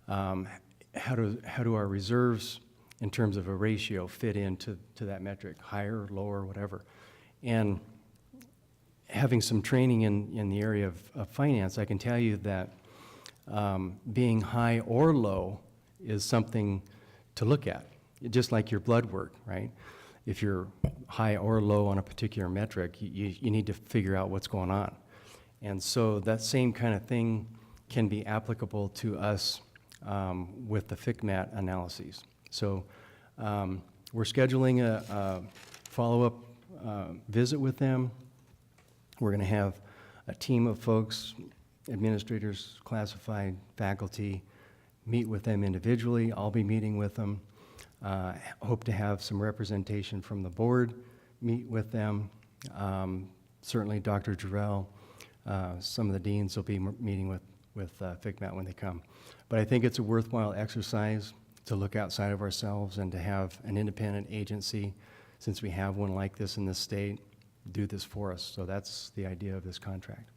How do our reserves, in terms of a ratio, fit into that metric, higher, lower, whatever? And having some training in the area of finance, I can tell you that being high or low is something to look at, just like your blood work, right? If you're high or low on a particular metric, you need to figure out what's going on. And so that same kind of thing can be applicable to us with the FICMAT analyses. So we're scheduling a follow-up visit with them. We're going to have a team of folks, administrators, classified faculty, meet with them individually. I'll be meeting with them. Hope to have some representation from the board, meet with them. Certainly Dr. Jarrell, some of the deans will be meeting with FICMAT when they come. But I think it's a worthwhile exercise to look outside of ourselves and to have an independent agency, since we have one like this in this state, do this for us. So that's the idea of this contract.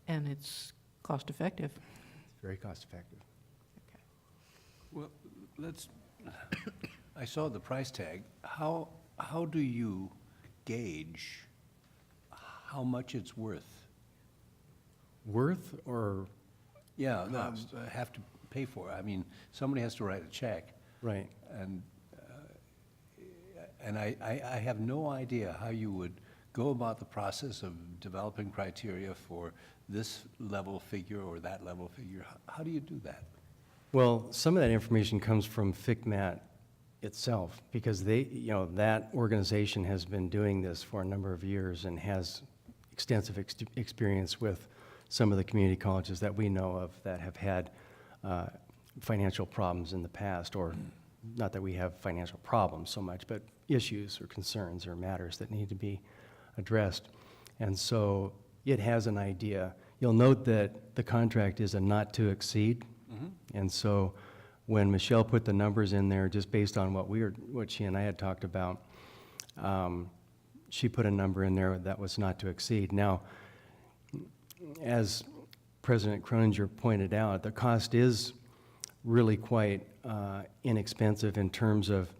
And it's cost-effective. It's very cost-effective. Well, I saw the price tag. How do you gauge how much it's worth? Worth or? Yeah, no, Cost. have to pay for it. I mean, somebody has to write a check, Right. and I have no idea how you would go about the process of developing criteria for this level figure or that level figure. How do you do that? Well, some of that information comes from FICMAT itself, because that organization has been doing this for a number of years and has extensive experience with some of the community colleges that we know of that have had financial problems in the past, or not that we have financial problems so much, but issues or concerns or matters that need to be addressed. And so it has an idea. You'll note that the contract is a not to exceed. And so when Michelle put the numbers in there, just based on what she and I had talked about, she put a number in there that was not to exceed. Now, as President Croninger pointed out, the cost is really quite inexpensive in terms of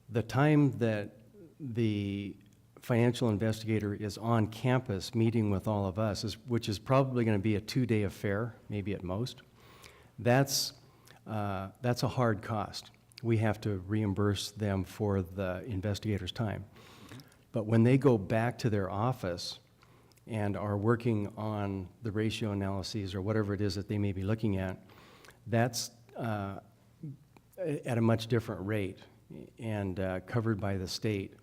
the time that the financial investigator is on campus meeting with all of us, which is probably going to be a 2-day affair, maybe at most. That's a hard cost. We have to reimburse them for the investigator's time. But when they go back to their office and are working on the ratio analyses or whatever it is that they may be looking at, that's at a much different rate and covered by the state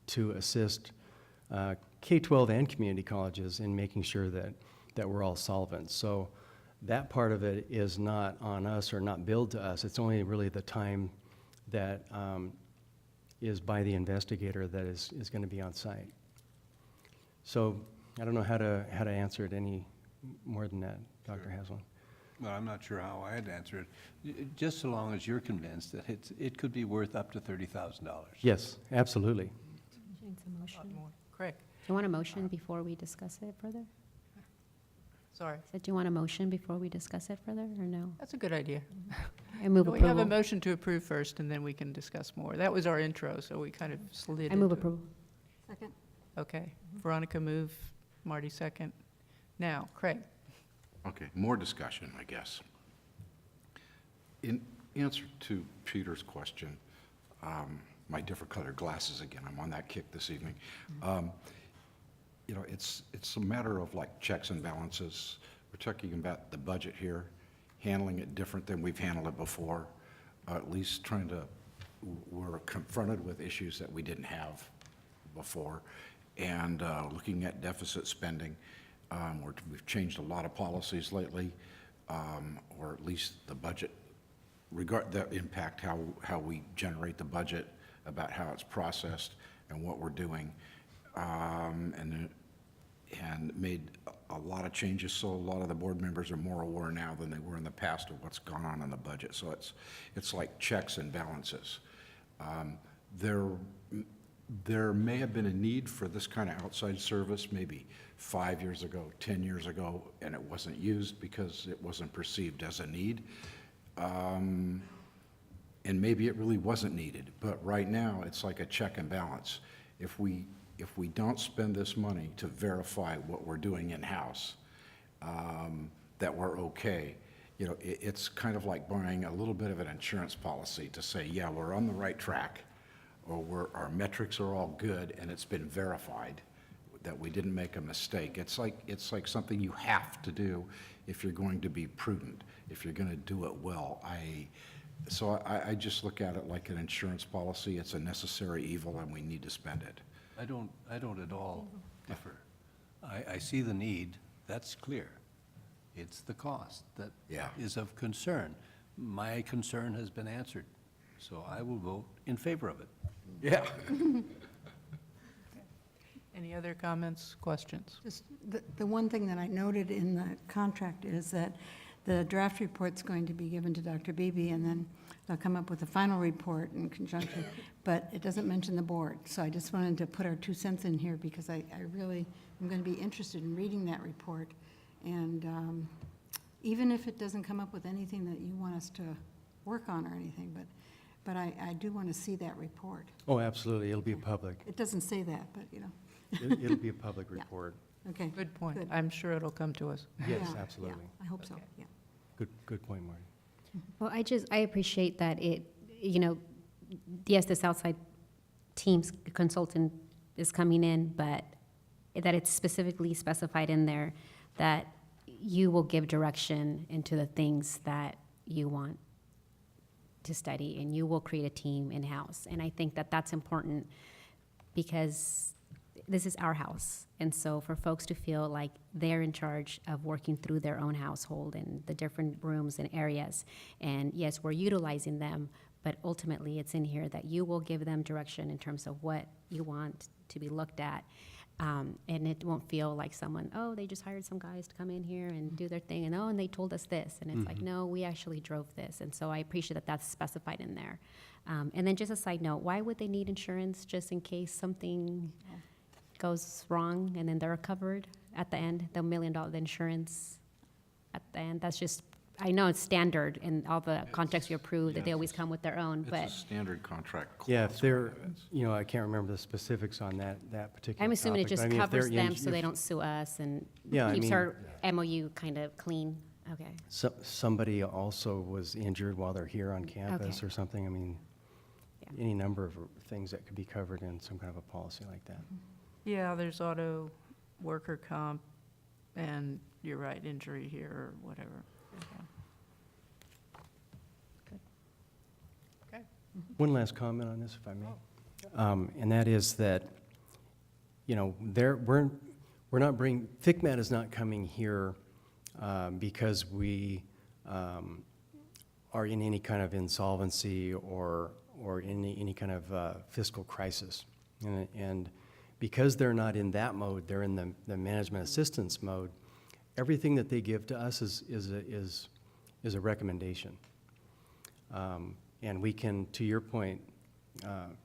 to assist K-12 and community colleges in making sure that we're all solvent. So that part of it is not on us or not billed to us. It's only really the time that is by the investigator that is going to be on site. So I don't know how to answer it any more than that, Dr. Haslam. Well, I'm not sure how I'd answer it. Just so long as you're convinced that it could be worth up to $30,000. Yes, absolutely. Needs a A lot motion. more. Craig, Do you want a motion before we discuss it further? sorry. So do you want a motion before we discuss it further, or no? That's a good idea. I move We have a approval. motion to approve first, and then we can discuss more. That was our intro, so we kind of slid I move into- approval. Second? Okay. Veronica move, Marty second. Now, Craig. Okay, more discussion, I guess. In answer to Peter's question, my different colored glasses again, I'm on that kick this evening. You know, it's a matter of like checks and balances. We're talking about the budget here, handling it different than we've handled it before, at least we're confronted with issues that we didn't have before, and looking at deficit spending. We've changed a lot of policies lately, or at least the budget, that impact how we generate the budget, about how it's processed and what we're doing, and made a lot of changes, so a lot of the board members are more aware now than they were in the past of what's gone on in the budget. So it's like checks and balances. There may have been a need for this kind of outside service maybe 5 years ago, 10 years ago, and it wasn't used because it wasn't perceived as a need. And maybe it really wasn't needed, but right now it's like a check and balance. If we don't spend this money to verify what we're doing in-house, that we're okay, you know, it's kind of like buying a little bit of an insurance policy to say, yeah, we're on the right track, or our metrics are all good and it's been verified that we didn't make a mistake. It's like something you have to do if you're going to be prudent, if you're going to do it well. So I just look at it like an insurance policy. It's a necessary evil and we need to spend it. I don't at all differ. I see the need, that's clear. It's the cost that Yeah. is of concern. My concern has been answered, so I will vote in favor of it. Yeah. Any other comments, questions? Just the one thing that I noted in the contract is that the draft report's going to be given to Dr. Beebe, and then they'll come up with a final report in conjunction, but it doesn't mention the board. So I just wanted to put our 2 cents in here, because I really am going to be interested in reading that report. And even if it doesn't come up with anything that you want us to work on or anything, but I do want to see that report. Oh, absolutely, it'll be public. It doesn't say that, but, you know, It'll be a public Yeah. report. okay. Good point. Good. I'm sure it'll come to us. Yes, Yeah, absolutely. yeah, I hope so, Okay. yeah. Good point, Marty. Well, I appreciate that yes, this outside team's consultant is coming in, but that it's specifically specified in there that you will give direction into the things that you want to study, and you will create a team in-house. And I think that that's important, because this is our house. And so for folks to feel like they're in charge of working through their own household and the different rooms and areas, and yes, we're utilizing them, but ultimately it's in here that you will give them direction in terms of what you want to be looked at. And it won't feel like someone, oh, they just hired some guys to come in here and do their thing, and they told us this. And it's like, no, we actually drove this. And so I appreciate that that's specified in there. And then just a side note, why would they need insurance just in case something goes wrong and then they're covered at the end, the $1 million insurance at the end? That's just, I know it's standard in all the contracts we approve, that they always come with their own, but It's a standard contract clause. Yeah, if they're, what it is. I can't remember the specifics on that particular I'm assuming it topic, but just I mean, if they're covers them so if they don't sue us and Yeah, I keeps mean- our MOU kind of clean. Okay. Somebody also was injured while they're here on campus Okay. or something, I mean, Yeah. any number of things that could be covered in some kind of a policy like that. Yeah, there's auto worker comp, and you're right, injury here or whatever. Yeah. Good. Okay. One last comment on this, if I may. And that is that, you know, we're not FICMAT is not coming here because we are in any kind of insolvency or in any kind of fiscal crisis. And because they're not in that mode, they're in the management assistance mode, everything that they give to us is a recommendation. And we can, to your point,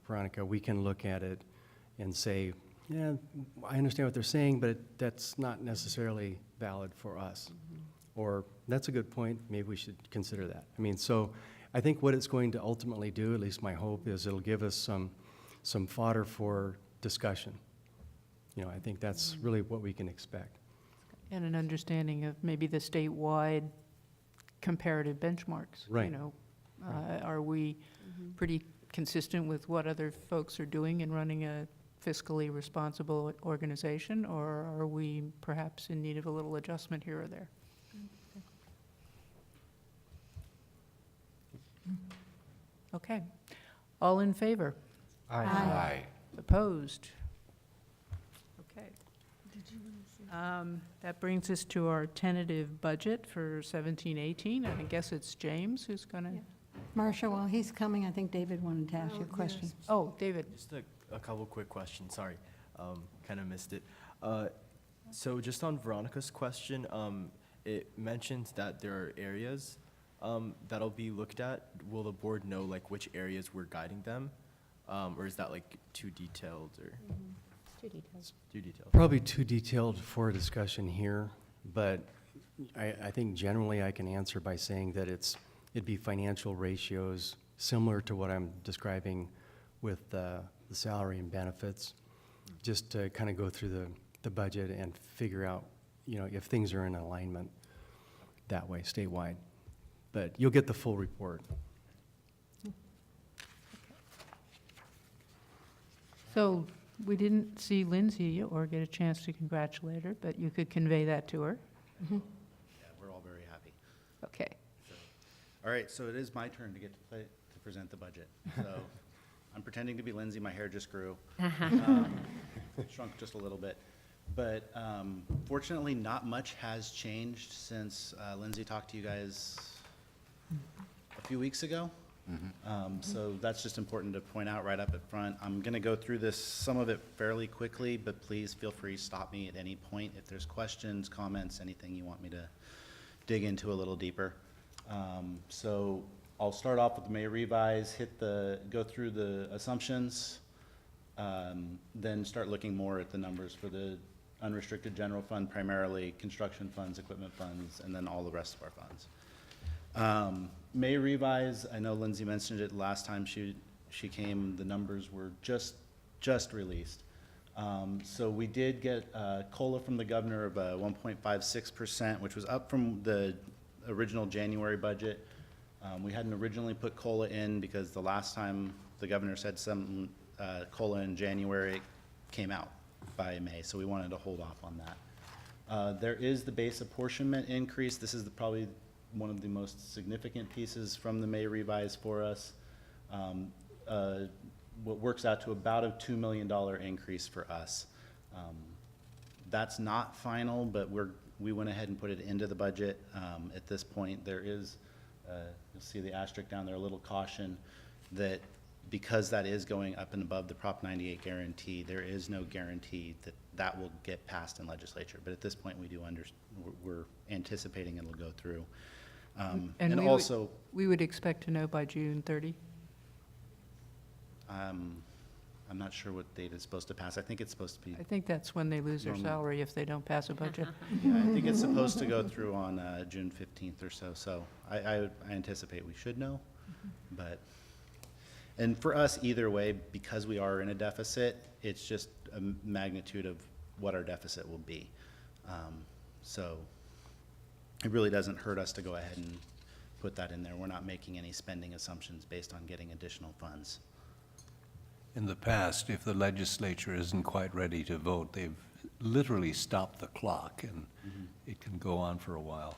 Veronica, we can look at it and say, yeah, I understand what they're saying, but that's not necessarily valid for us. Or, that's a good point, maybe we should consider that. I mean, so I think what it's going to ultimately do, at least my hope, is it'll give us some fodder for discussion. You know, I think that's really what we can expect. And an understanding of maybe the statewide comparative benchmarks. Right. You know, are we pretty consistent with what other folks are doing in running a fiscally responsible organization, or are we perhaps in need of a little adjustment here or there? Okay. All in favor? Aye. Opposed? Okay. That brings us to our tentative budget for 17-18. I guess it's James who's going to, Marcia, while he's coming, I think David wanted to ask you a question. oh, David. Just a couple quick questions, sorry, kind of missed it. So just on Veronica's question, it mentions that there are areas that'll be looked at. Will the board know like which areas we're guiding them? Or is that like too detailed or? Too detailed. Too detailed. Probably too detailed for a discussion here, but I think generally I can answer by saying that it'd be financial ratios similar to what I'm describing with the salary and benefits, just to kind of go through the budget and figure out, you know, if things are in alignment that way, statewide. But you'll get the full report. So we didn't see Lindsay or get a chance to congratulate her, but you could convey that to her. Yeah, we're all very happy. Okay. All right, so it is my turn to get to present the budget. So I'm pretending to be Lindsay, my hair just grew. Shrunk just a little bit. But fortunately, not much has changed since Lindsay talked to you guys a few weeks ago. So that's just important to point out right up at front. I'm going to go through some of it fairly quickly, but please feel free to stop me at any point if there's questions, comments, anything you want me to dig into a little deeper. So I'll start off with the May revise, go through the assumptions, then start looking more at the numbers for the unrestricted general fund, primarily construction funds, equipment funds, and then all the rest of our funds. May revise, I know Lindsay mentioned it last time she came, the numbers were just released. So we did get COLA from the governor of 1.56%, which was up from the original January budget. We hadn't originally put COLA in because the last time the governor said some COLA in January, it came out by May, so we wanted to hold off on that. There is the base apportionment increase. This is probably one of the most significant pieces from the May revise for us. What works out to about a $2 million increase for us. That's not final, but we went ahead and put it into the budget. At this point, there is, you'll see the asterisk down there, a little caution that because that is going up and above the Prop 98 guarantee, there is no guarantee that that will get passed in legislature. But at this point, we're anticipating it'll go through. And also, we would expect to know by June 30? I'm not sure what date it's supposed to pass. I think it's supposed to be, I think that's when they lose their Normally. salary if they don't pass a budget. yeah, I think it's supposed to go through on June 15th or so. So I anticipate we should know. But, and for us, either way, because we are in a deficit, it's just a magnitude of what our deficit will be. So it really doesn't hurt us to go ahead and put that in there. We're not making any spending assumptions based on getting additional funds. In the past, if the legislature isn't quite ready to vote, they've literally stop the clock, and it can go on for a while.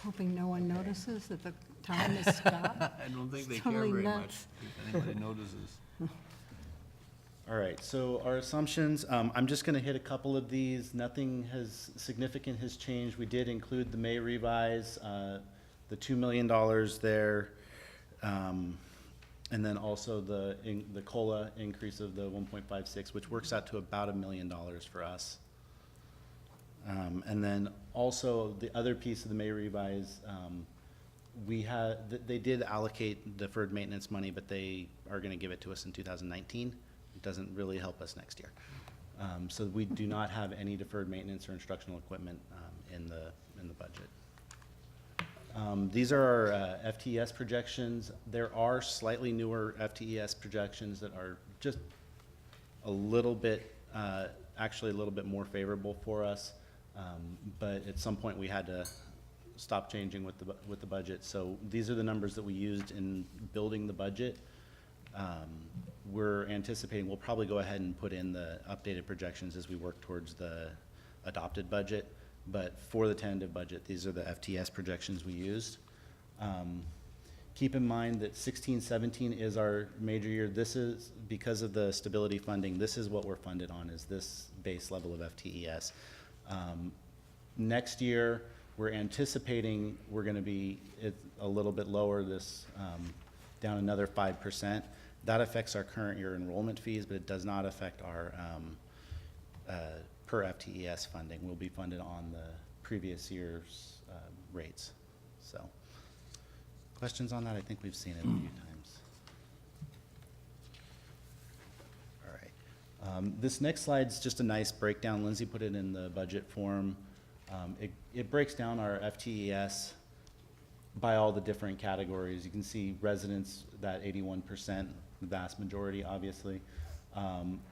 Hoping no one notices that the time is stopped. I don't think they It's care totally very much nuts. if anybody notices. All right, so our assumptions, I'm just gonna hit a couple of these. Nothing significant has changed. We did include the May revise, the $2 million there. And then also the COLA increase of the 1.56, which works out to about $1 million for us. And then also the other piece of the May revise, they did allocate deferred maintenance money, but they are gonna give it to us in 2019. It doesn't really help us next year. So we do not have any deferred maintenance or instructional equipment in the budget. These are our FTES projections. There are slightly newer FTES projections that are just a little bit, actually a little bit more favorable for us. But at some point, we had to stop changing with the budget. So these are the numbers that we used in building the budget. We're anticipating, we'll probably go ahead and put in the updated projections as we work towards the adopted budget. But for the tentative budget, these are the FTS projections we used. Keep in mind that 16-17 is our major year. This is, because of the stability funding, this is what we're funded on, is this base level of FTES. Next year, we're anticipating we're gonna be a little bit lower, down another 5%. That affects our current year enrollment fees, but it does not affect our per FTES funding. We'll be funded on the previous year's rates. So, questions on that? I think we've seen it a few times. All right. This next slide's just a nice breakdown. Lindsay put it in the budget form. It breaks down our FTES by all the different categories. You can see residents, that 81%, the vast majority, obviously.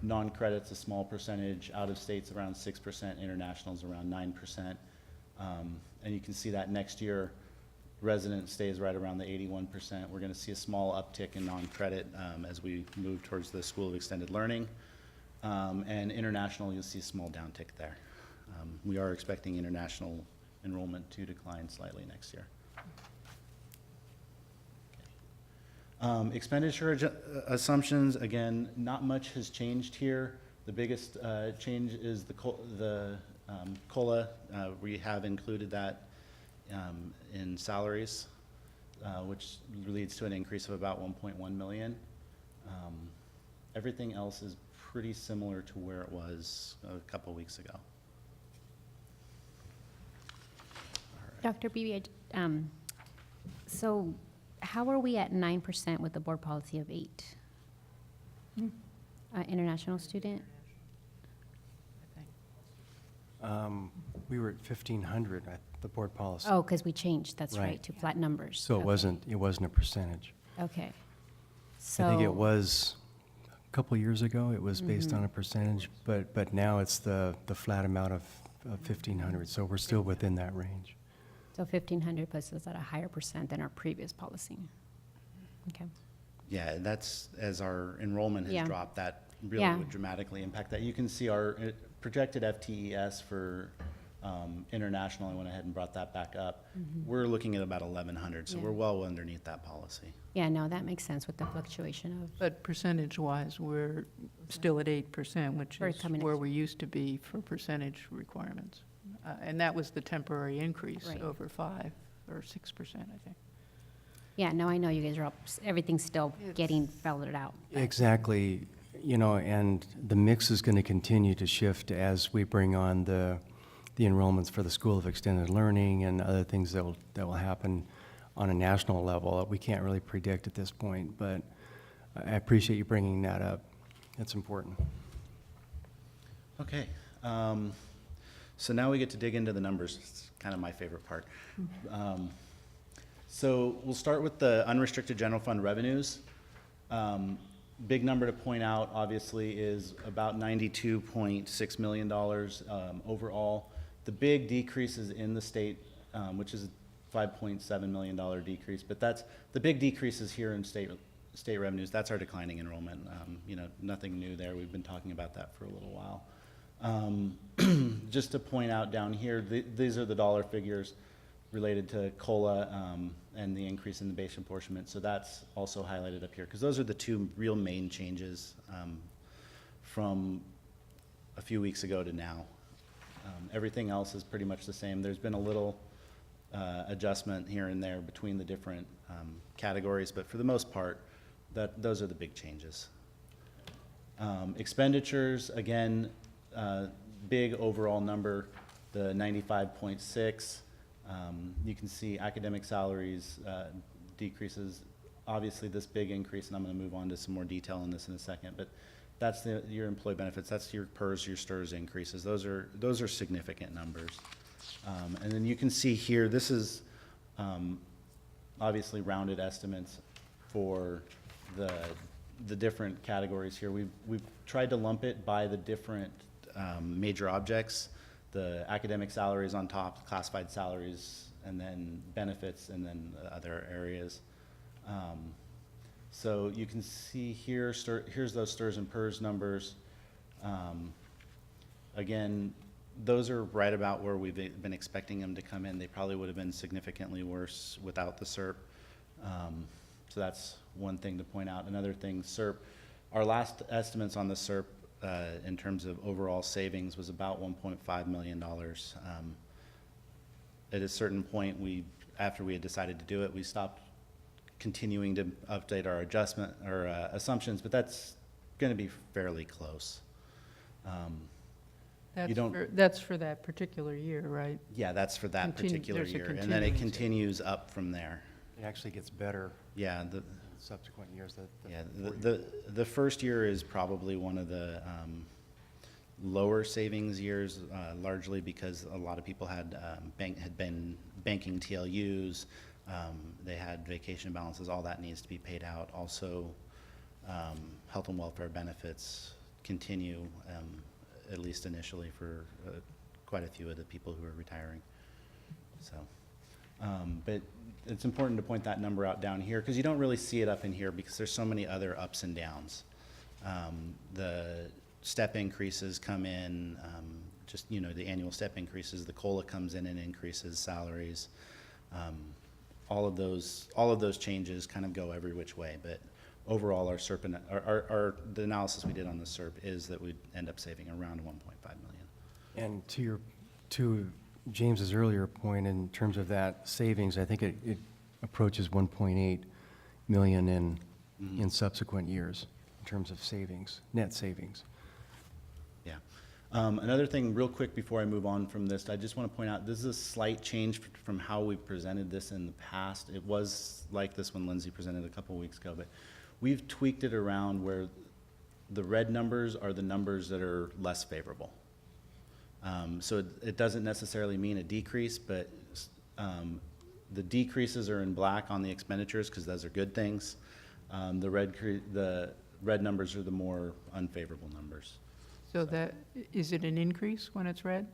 Non-credits, a small percentage. Out of states, around 6%. Internationals, around 9%. And you can see that next year, resident stays right around the 81%. We're going to see a small uptick in non-credit as we move towards the School of Extended Learning. And international, you'll see a small downtick there. We are expecting international enrollment to decline slightly next year. Expenditure assumptions, again, not much has changed here. The biggest change is the COLA. We have included that in salaries, which leads to an increase of about 1.1 million. Everything else is pretty similar to where it was a couple weeks ago. Dr. Beebe, so how are we at 9% with the board policy of 8? International student? We were at 1,500 at the board policy. Oh, because we changed, that's right, Right. to flat numbers. So it Okay. wasn't a percentage. Okay. I think it So- was, a couple years ago, it was based on a percentage, but now it's the flat amount of 1,500, so we're still within that range. So 1,500 puts us at a higher percent than our previous policy. Okay. Yeah, that's, as our enrollment Yeah. has dropped, that really Yeah. would dramatically impact that. You can see our projected FTES for international, I went ahead and brought that back up. We're looking at about 1,100, so Yeah. we're well underneath that policy. Yeah, no, that makes sense with the fluctuation of, But percentage-wise, we're still at 8%, which We're is coming where at- we used to be for percentage requirements. And that was the temporary increase Right. over 5 or 6%, I think. yeah, no, I know you guys are up, everything's still It's- getting feathered out. Exactly, and the mix is going to continue to shift as we bring on the enrollments for the School of Extended Learning and other things that will happen on a national level that we can't really predict at this point, but I appreciate you bringing that up. It's important. Okay, so now we get to dig into the numbers. It's kind of my favorite part. So we'll start with the unrestricted general fund revenues. Big number to point out, obviously, is about $92.6 million overall. The big decrease is in the state, which is a $5.7 million decrease, but the big decrease is here in state state revenues, that's our declining enrollment. You know, nothing new there. We've been talking about that for a little while. Just to point out down here, these are the dollar figures related to COLA and the increase in the base apportionment. So that's also highlighted up here, because those are the two real main changes from a few weeks ago to now. Everything else is pretty much the same. There's been a little adjustment here and there between the different categories, but for the most part, those are the big changes. Expenditures, again, big overall number, the 95.6. You can see academic salaries decreases. Obviously, this big increase, and I'm going to move on to some more detail on this in a second, but that's your employee benefits. That's your PERS, your STRS increases. Those are significant numbers. And then you can see here, this is obviously rounded estimates for the different categories here. We've tried to lump it by the different major objects, the academic salaries on top, classified salaries, and then benefits, and then other areas. So you can see here, here's those STRS and PERS numbers. Again, those are right about where we've been expecting them to come in. They probably would have been significantly worse without the SERP. So that's one thing to point out. Another thing, SERP, our last estimates on the SERP in terms of overall savings was about $1.5 million. At a certain point, after we had decided to do it, we stopped continuing to update our adjustment or assumptions, but that's going to be fairly close. That's for that particular year, right? Yeah, that's for that particular there's a year, and then it continuing continues up from there. It actually gets better Yeah, in subsequent years. the first year is probably one of the lower savings years, largely because a lot of people had been banking TLUs. They had vacation balances. All that needs to be paid out. Also, health and welfare benefits continue, at least initially, for quite a few of the people who are retiring. So, but it's important to point that number out down here, because you don't really see it up in here because there's so many other ups and downs. The step increases come in, just, you know, the annual step increases, the COLA comes in and increases salaries. All of those changes kind of go every which way, but overall, our SERP and the analysis we did on the SERP is that we'd end up saving around 1.5 million. And to James's earlier point, in terms of that savings, I think it approaches 1.8 million in subsequent years in terms of savings, net savings. Yeah. Another thing, real quick, before I move on from this, I just want to point out, this is a slight change from how we presented this in the past. It was like this when Lindsay presented a couple weeks ago, but we've tweaked it around where the red numbers are the numbers that are less favorable. So it doesn't necessarily mean a decrease, but the decreases are in black on the expenditures because those are good things. The red numbers are the more unfavorable numbers. So that, is it an increase when it's red?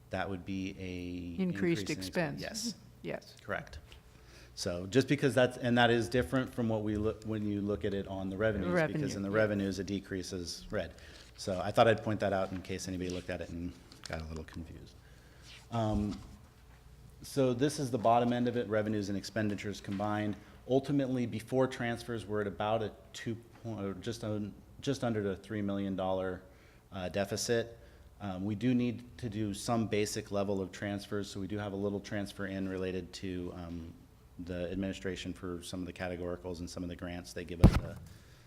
That would be a Increased increase in expense? Yes, Yes. correct. So just because that is different from what we look, when you look at it on the revenues, Revenue, because in the yeah. revenues, a decrease is red. So I thought I'd point that out in case anybody looked at it and got a little confused. So this is the bottom end of it, revenues and expenditures combined. Ultimately, before transfers, we're at about a just under the $3 million deficit. We do need to do some basic level of transfers, so we do have a little transfer in related to the administration for some of the categoricals and some of the grants. They give us a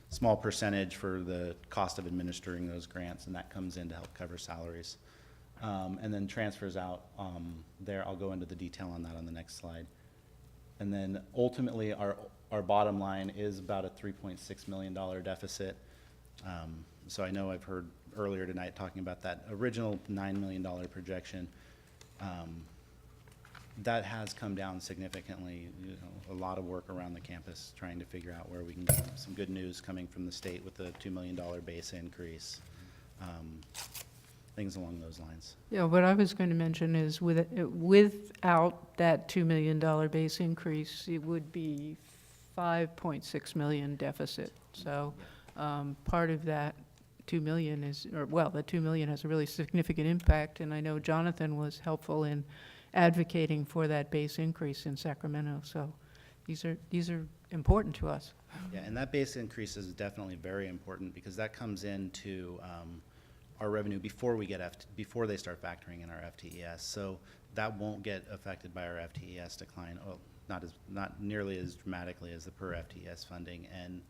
small percentage for the cost of administering those grants, and that comes in to help cover salaries. And then transfers out there. I'll go into the detail on that on the next slide. And then ultimately, our bottom line is about a $3.6 million deficit. So I know I've heard earlier tonight talking about that original $9 million projection. That has come down significantly. You know, a lot of work around the campus trying to figure out where we can get some good news coming from the state with the $2 million base increase. Things along those lines. Yeah, what I was going to mention is without that $2 million base increase, it would be 5.6 million deficit. So part of that 2 million is, or well, the 2 million has a really significant impact, and I know Jonathan was helpful in advocating for that base increase in Sacramento. So these are important to us. Yeah, and that base increase is definitely very important because that comes into our revenue before we get before they start factoring in our FTES. So that won't get affected by our FTES decline. Well, not nearly as dramatically as the per FTES funding. And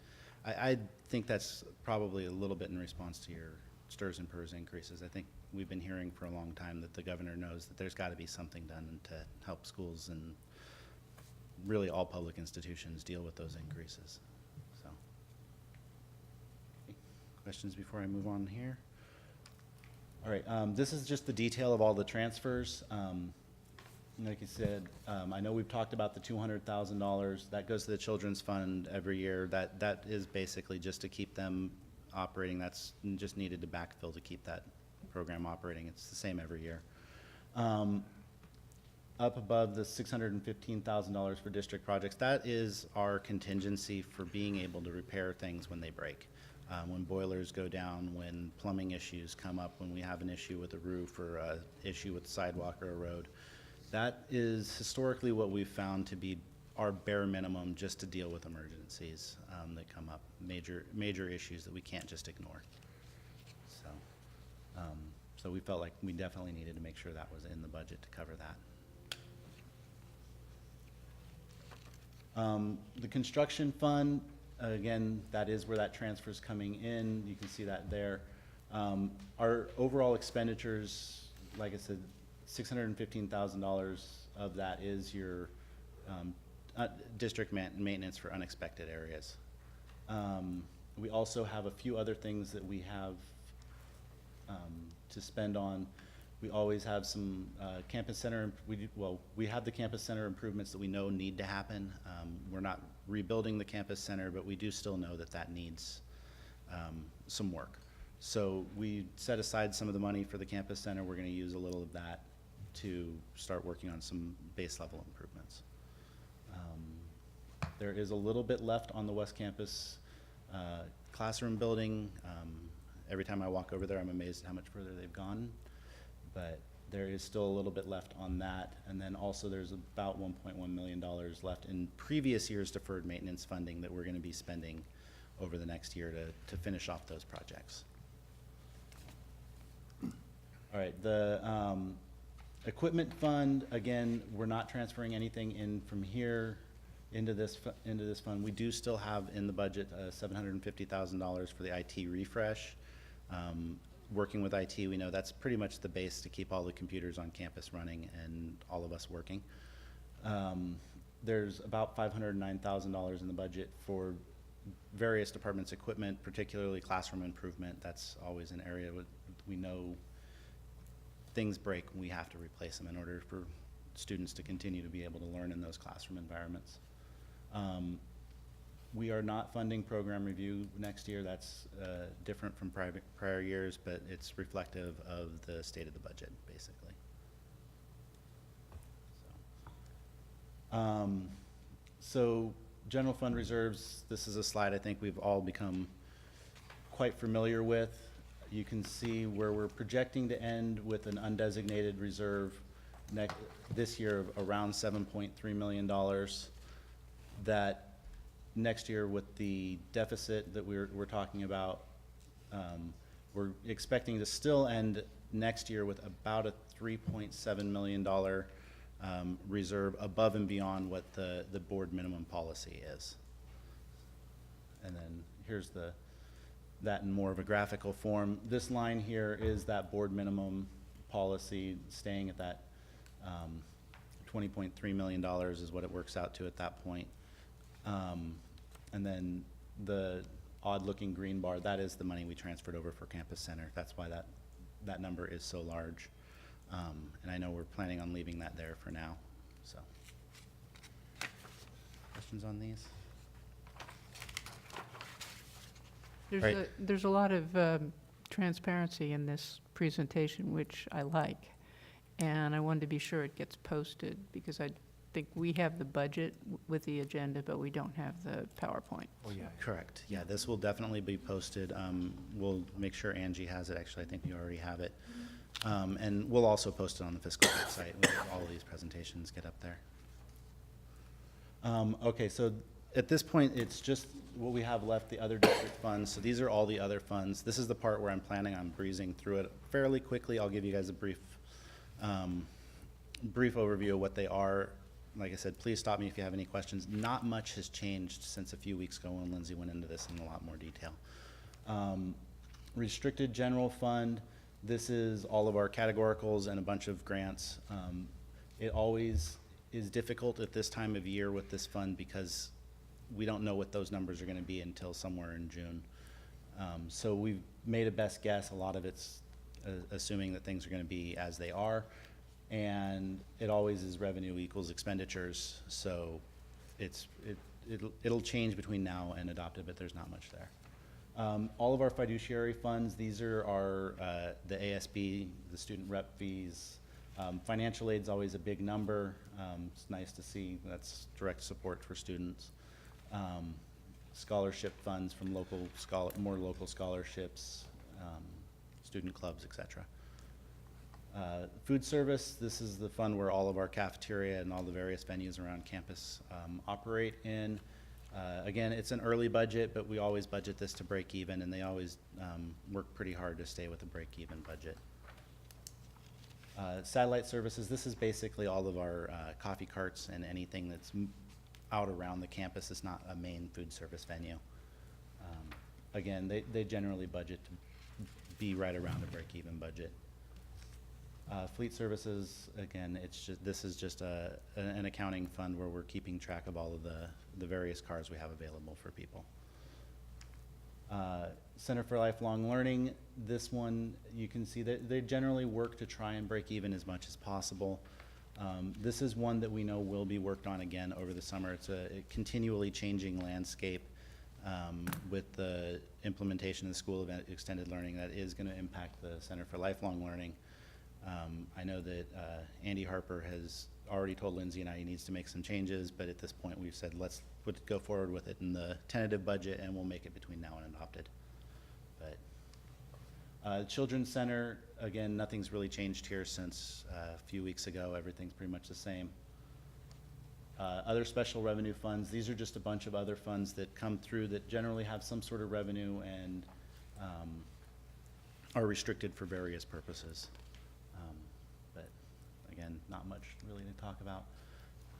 I think that's probably a little bit in response to your STRS and PERS increases. I think we've been hearing for a long time that the governor knows that there's got to be something done to help schools and really all public institutions deal with those increases. So, questions before I move on here? All right, this is just the detail of all the transfers. Like you said, I know we've talked about the $200,000 that goes to the children's fund every year. That is basically just to keep them operating. That's just needed to backfill to keep that program operating. It's the same every year. Up above the $615,000 for district projects, that is our contingency for being able to repair things when they break. When boilers go down, when plumbing issues come up, when we have an issue with a roof or an issue with a sidewalk or a road. That is historically what we've found to be our bare minimum just to deal with emergencies that come up, major issues that we can't just ignore. So we felt like we definitely needed to make sure that was in the budget to cover that. The construction fund, again, that is where that transfer is coming in. You can see that there. Our overall expenditures, like I said, $615,000 of that is your district maintenance for unexpected areas. We also have a few other things that we have to spend on. We always have some campus center, we have the campus center improvements that we know need to happen. We're not rebuilding the campus center, but we do still know that that needs some work. So we set aside some of the money for the campus center. We're gonna use a little of that to start working on some base level improvements. There is a little bit left on the West Campus classroom building. Every time I walk over there, I'm amazed at how much further they've gone. But there is still a little bit left on that. And then also there's about $1.1 million left in previous year's deferred maintenance funding that we're gonna be spending over the next year to finish off those projects. All right, the equipment fund, again, we're not transferring anything in from here into this fund. We do still have in the budget $750,000 for the IT refresh. Working with IT, we know that's pretty much the base to keep all the computers on campus running and all of us working. There's about $509,000 in the budget for various departments' equipment, particularly classroom improvement. That's always an area we know things break, we have to replace them in order for students to continue to be able to learn in those classroom environments. We are not funding program review next year. That's different from prior years, but it's reflective of the state of the budget, basically. So general fund reserves, this is a slide I think we've all become quite familiar with. You can see where we're projecting to end with an undesignated reserve this year of around $7.3 million. That next year with the deficit that we're talking about, we're expecting to still end next year with about a $3.7 million reserve above and beyond what the board minimum policy is. And then here's that in more of a graphical form. This line here is that board minimum policy staying at that $20.3 million is what it works out to at that point. And then the odd-looking green bar, that is the money we transferred over for Campus Center. That's why that number is so large. And I know we're planning on leaving that there for now, so. Questions on these? There's a lot of transparency in this presentation, which I like. And I wanted to be sure it gets posted, because think we have the budget with the agenda, but we don't have the PowerPoint. Oh, yeah. Correct. Yeah, this will definitely be posted. We'll make sure Angie has it. Actually, I think you already have it. And we'll also post it on the fiscal website when all of these presentations get up there. Okay, so at this point, it's just what we have left, the other district funds. So these are all the other funds. This is the part where I'm planning on breezing through it fairly quickly. I'll give you guys a brief overview of what they are. Like I said, please stop me if you have any questions. Not much has changed since a few weeks ago when Lindsay went into this in a lot more detail. Restricted general fund, this is all of our categoricals and a bunch of grants. It always is difficult at this time of year with this fund because we don't know what those numbers are gonna be until somewhere in June. So we've made a best guess. A lot of it's assuming that things are gonna be as they are. And it always is revenue equals expenditures, so it'll change between now and adopted, but there's not much there. All of our fiduciary funds, these are our, the ASB, the student rep fees. Financial aid's always a big number. It's nice to see that's direct support for students. Scholarship funds from more local scholarships, student clubs, et cetera. Food service, this is the fund where all of our cafeteria and all the various venues around campus operate in. Again, it's an early budget, but we always budget this to break even, and they always work pretty hard to stay with a break-even budget. Satellite services, this is basically all of our coffee carts and anything that's out around the campus. It's not a main food service venue. Again, they generally budget to be right around a break-even budget. Fleet services, again, this is just an accounting fund where we're keeping track of all of the various cars we have available for people. Center for Lifelong Learning, this one, you can see that they generally work to try and break even as much as possible. This is one that we know will be worked on again over the summer. It's a continually changing landscape with the implementation of the School of Extended Learning that is going to impact the Center for Lifelong Learning. I know that Andy Harper has already told Lindsay and I he needs to make some changes, but at this point we've said let's go forward with it in the tentative budget and we'll make it between now and adopted. But Children's Center, again, nothing's really changed here since a few weeks ago. Everything's pretty much the same. Other special revenue funds, these are just a bunch of other funds that come through that generally have some sort of revenue and are restricted for various purposes. But again, not much really to talk about.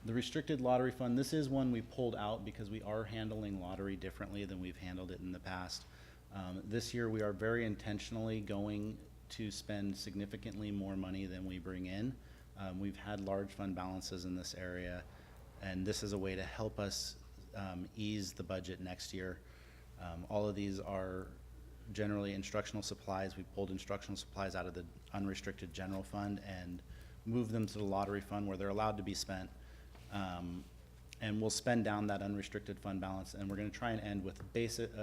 The restricted lottery fund, this is one we pulled out because we are handling lottery differently than we've handled it in the past. This year we are very intentionally going to spend significantly more money than we bring in. We've had large fund balances in this area, and this is a way to help us ease the budget next year. All of these are generally instructional supplies. We pulled instructional supplies out of the unrestricted general fund and moved them to the lottery fund where they're allowed to be spent. And we'll spend down that unrestricted fund balance, and we're going to try and end with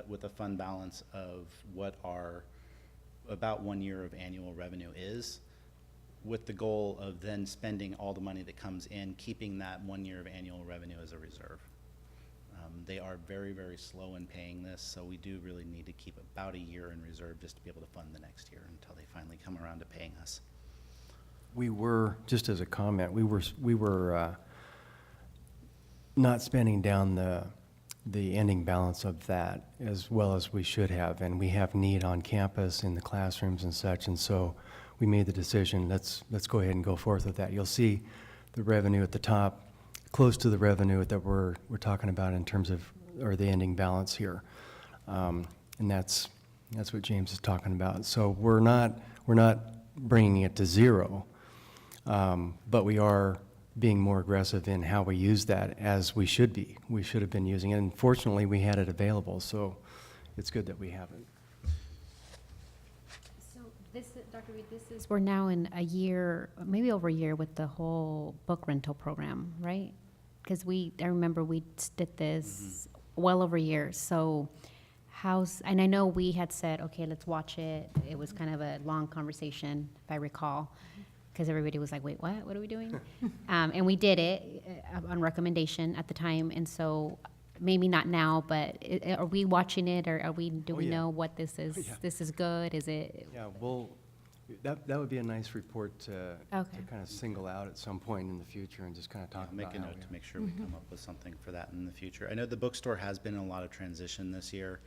with a fund balance of what our about 1 year of annual revenue is, with the goal of then spending all the money that comes in, keeping that 1 year of annual revenue as a reserve. They are very, very slow in paying this, so we do really need to keep about a year in reserve just to be able to fund the next year until they finally come around to paying us. We were, just as a comment, we were not spending down the ending balance of that as well as we should have, and we have need on campus in the classrooms and such, and so we made the decision, let's go ahead and go forth with that. You'll see the revenue at the top, close to the revenue that we're talking about in terms of, or the ending balance here, and that's what James is talking about. So we're not bringing it to zero, but we are being more aggressive in how we use that as we should be. We should have been using it, and fortunately, we had it available, so it's good that we have it. So this, Dr. Reed, we're now in a year, maybe over a year with the whole book rental program, right? Because I remember we did this well over a year, so and I know we had said, okay, let's watch it. It was kind of a long conversation, if I recall. because everybody was like, wait, what are we doing? And we did it on recommendation at the time, and so maybe not now, but are we watching it, or do we yeah. know what this is? yeah. This is good, is it? Yeah, well, that would be a nice report to Okay. kind of single out at some point in the future and just kind of talk Make about a how note we to make sure we Mm-hmm. come up with something for that in the future. I know the bookstore has been in a lot of transition this year.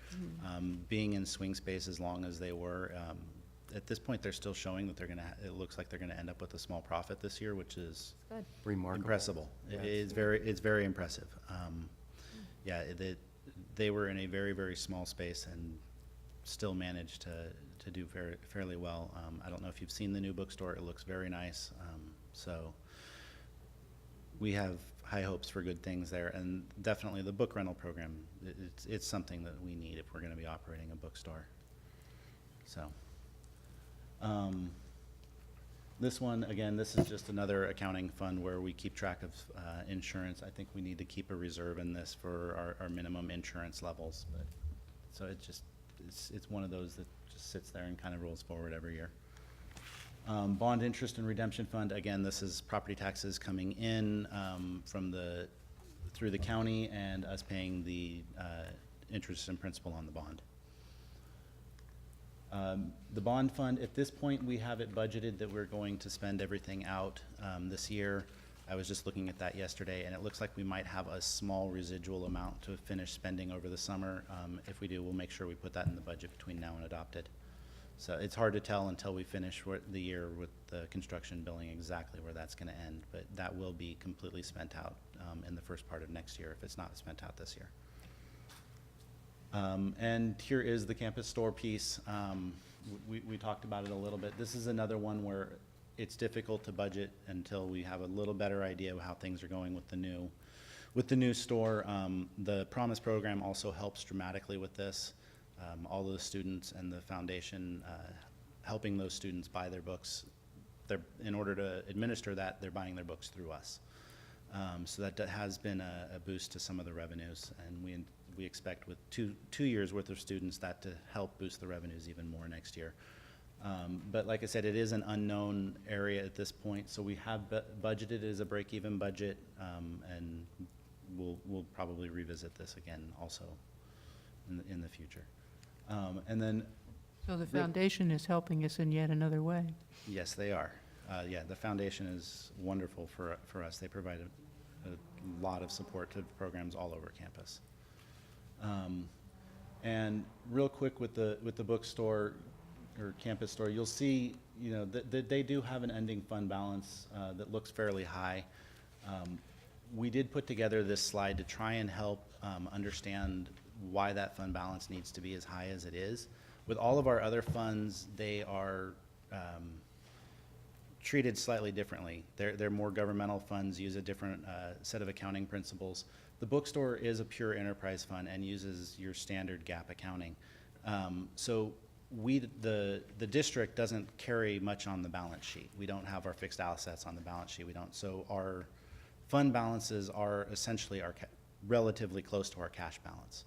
Being in swing space as long as they were, at this point, they're still showing that it looks like they're gonna end up with a small profit this year, which is remarkable. impressive. Yeah, It's very impressive. Yeah, they were in a very, very small space and still managed to do fairly well. I don't know if you've seen the new bookstore, it looks very nice. So we have high hopes for good things there, and definitely the book rental program, it's something that we need if we're gonna be operating a bookstore. So, this one, again, this is just another accounting fund where we keep track of insurance. I think we need to keep a reserve in this for our minimum insurance levels, but, so it's one of those that just sits there and kind of rolls forward every year. Bond interest and redemption fund, again, this is property taxes coming in through the county and us paying the interest and principal on the bond. The bond fund, at this point, we have it budgeted that we're going to spend everything out this year. I was just looking at that yesterday, and it looks like we might have a small residual amount to finish spending over the summer. If we do, we'll make sure we put that in the budget between now and adopted. So it's hard to tell until we finish the year with the construction billing exactly where that's gonna end, but that will be completely spent out in the first part of next year if it's not spent out this year. And here is the campus store piece. We talked about it a little bit. This is another one where it's difficult to budget until we have a little better idea of how things are going with the new store. The Promise program also helps dramatically with this. All of the students and the foundation helping those students buy their books. In order to administer that, they're buying their books through us. So that has been a boost to some of the revenues, and we expect with two years worth of students that to help boost the revenues even more next year. But like I said, it is an unknown area at this point, so we have budgeted as a break-even budget, and we'll probably revisit this again also in the future. And then, So the foundation is helping us in yet another way. yes, they are. Yeah, the foundation is wonderful for us. They provide a lot of support to programs all over campus. And real quick with the bookstore or campus store, you'll see, you know, that they do have an ending fund balance that looks fairly high. We did put together this slide to try and help understand why that fund balance needs to be as high as it is. With all of our other funds, they are treated slightly differently. They're more governmental funds, use a different set of accounting principles. The bookstore is a pure enterprise fund and uses your standard GAAP accounting. So the district doesn't carry much on the balance sheet. We don't have our fixed assets on the balance sheet. We don't. So our fund balances are essentially relatively close to our cash balance.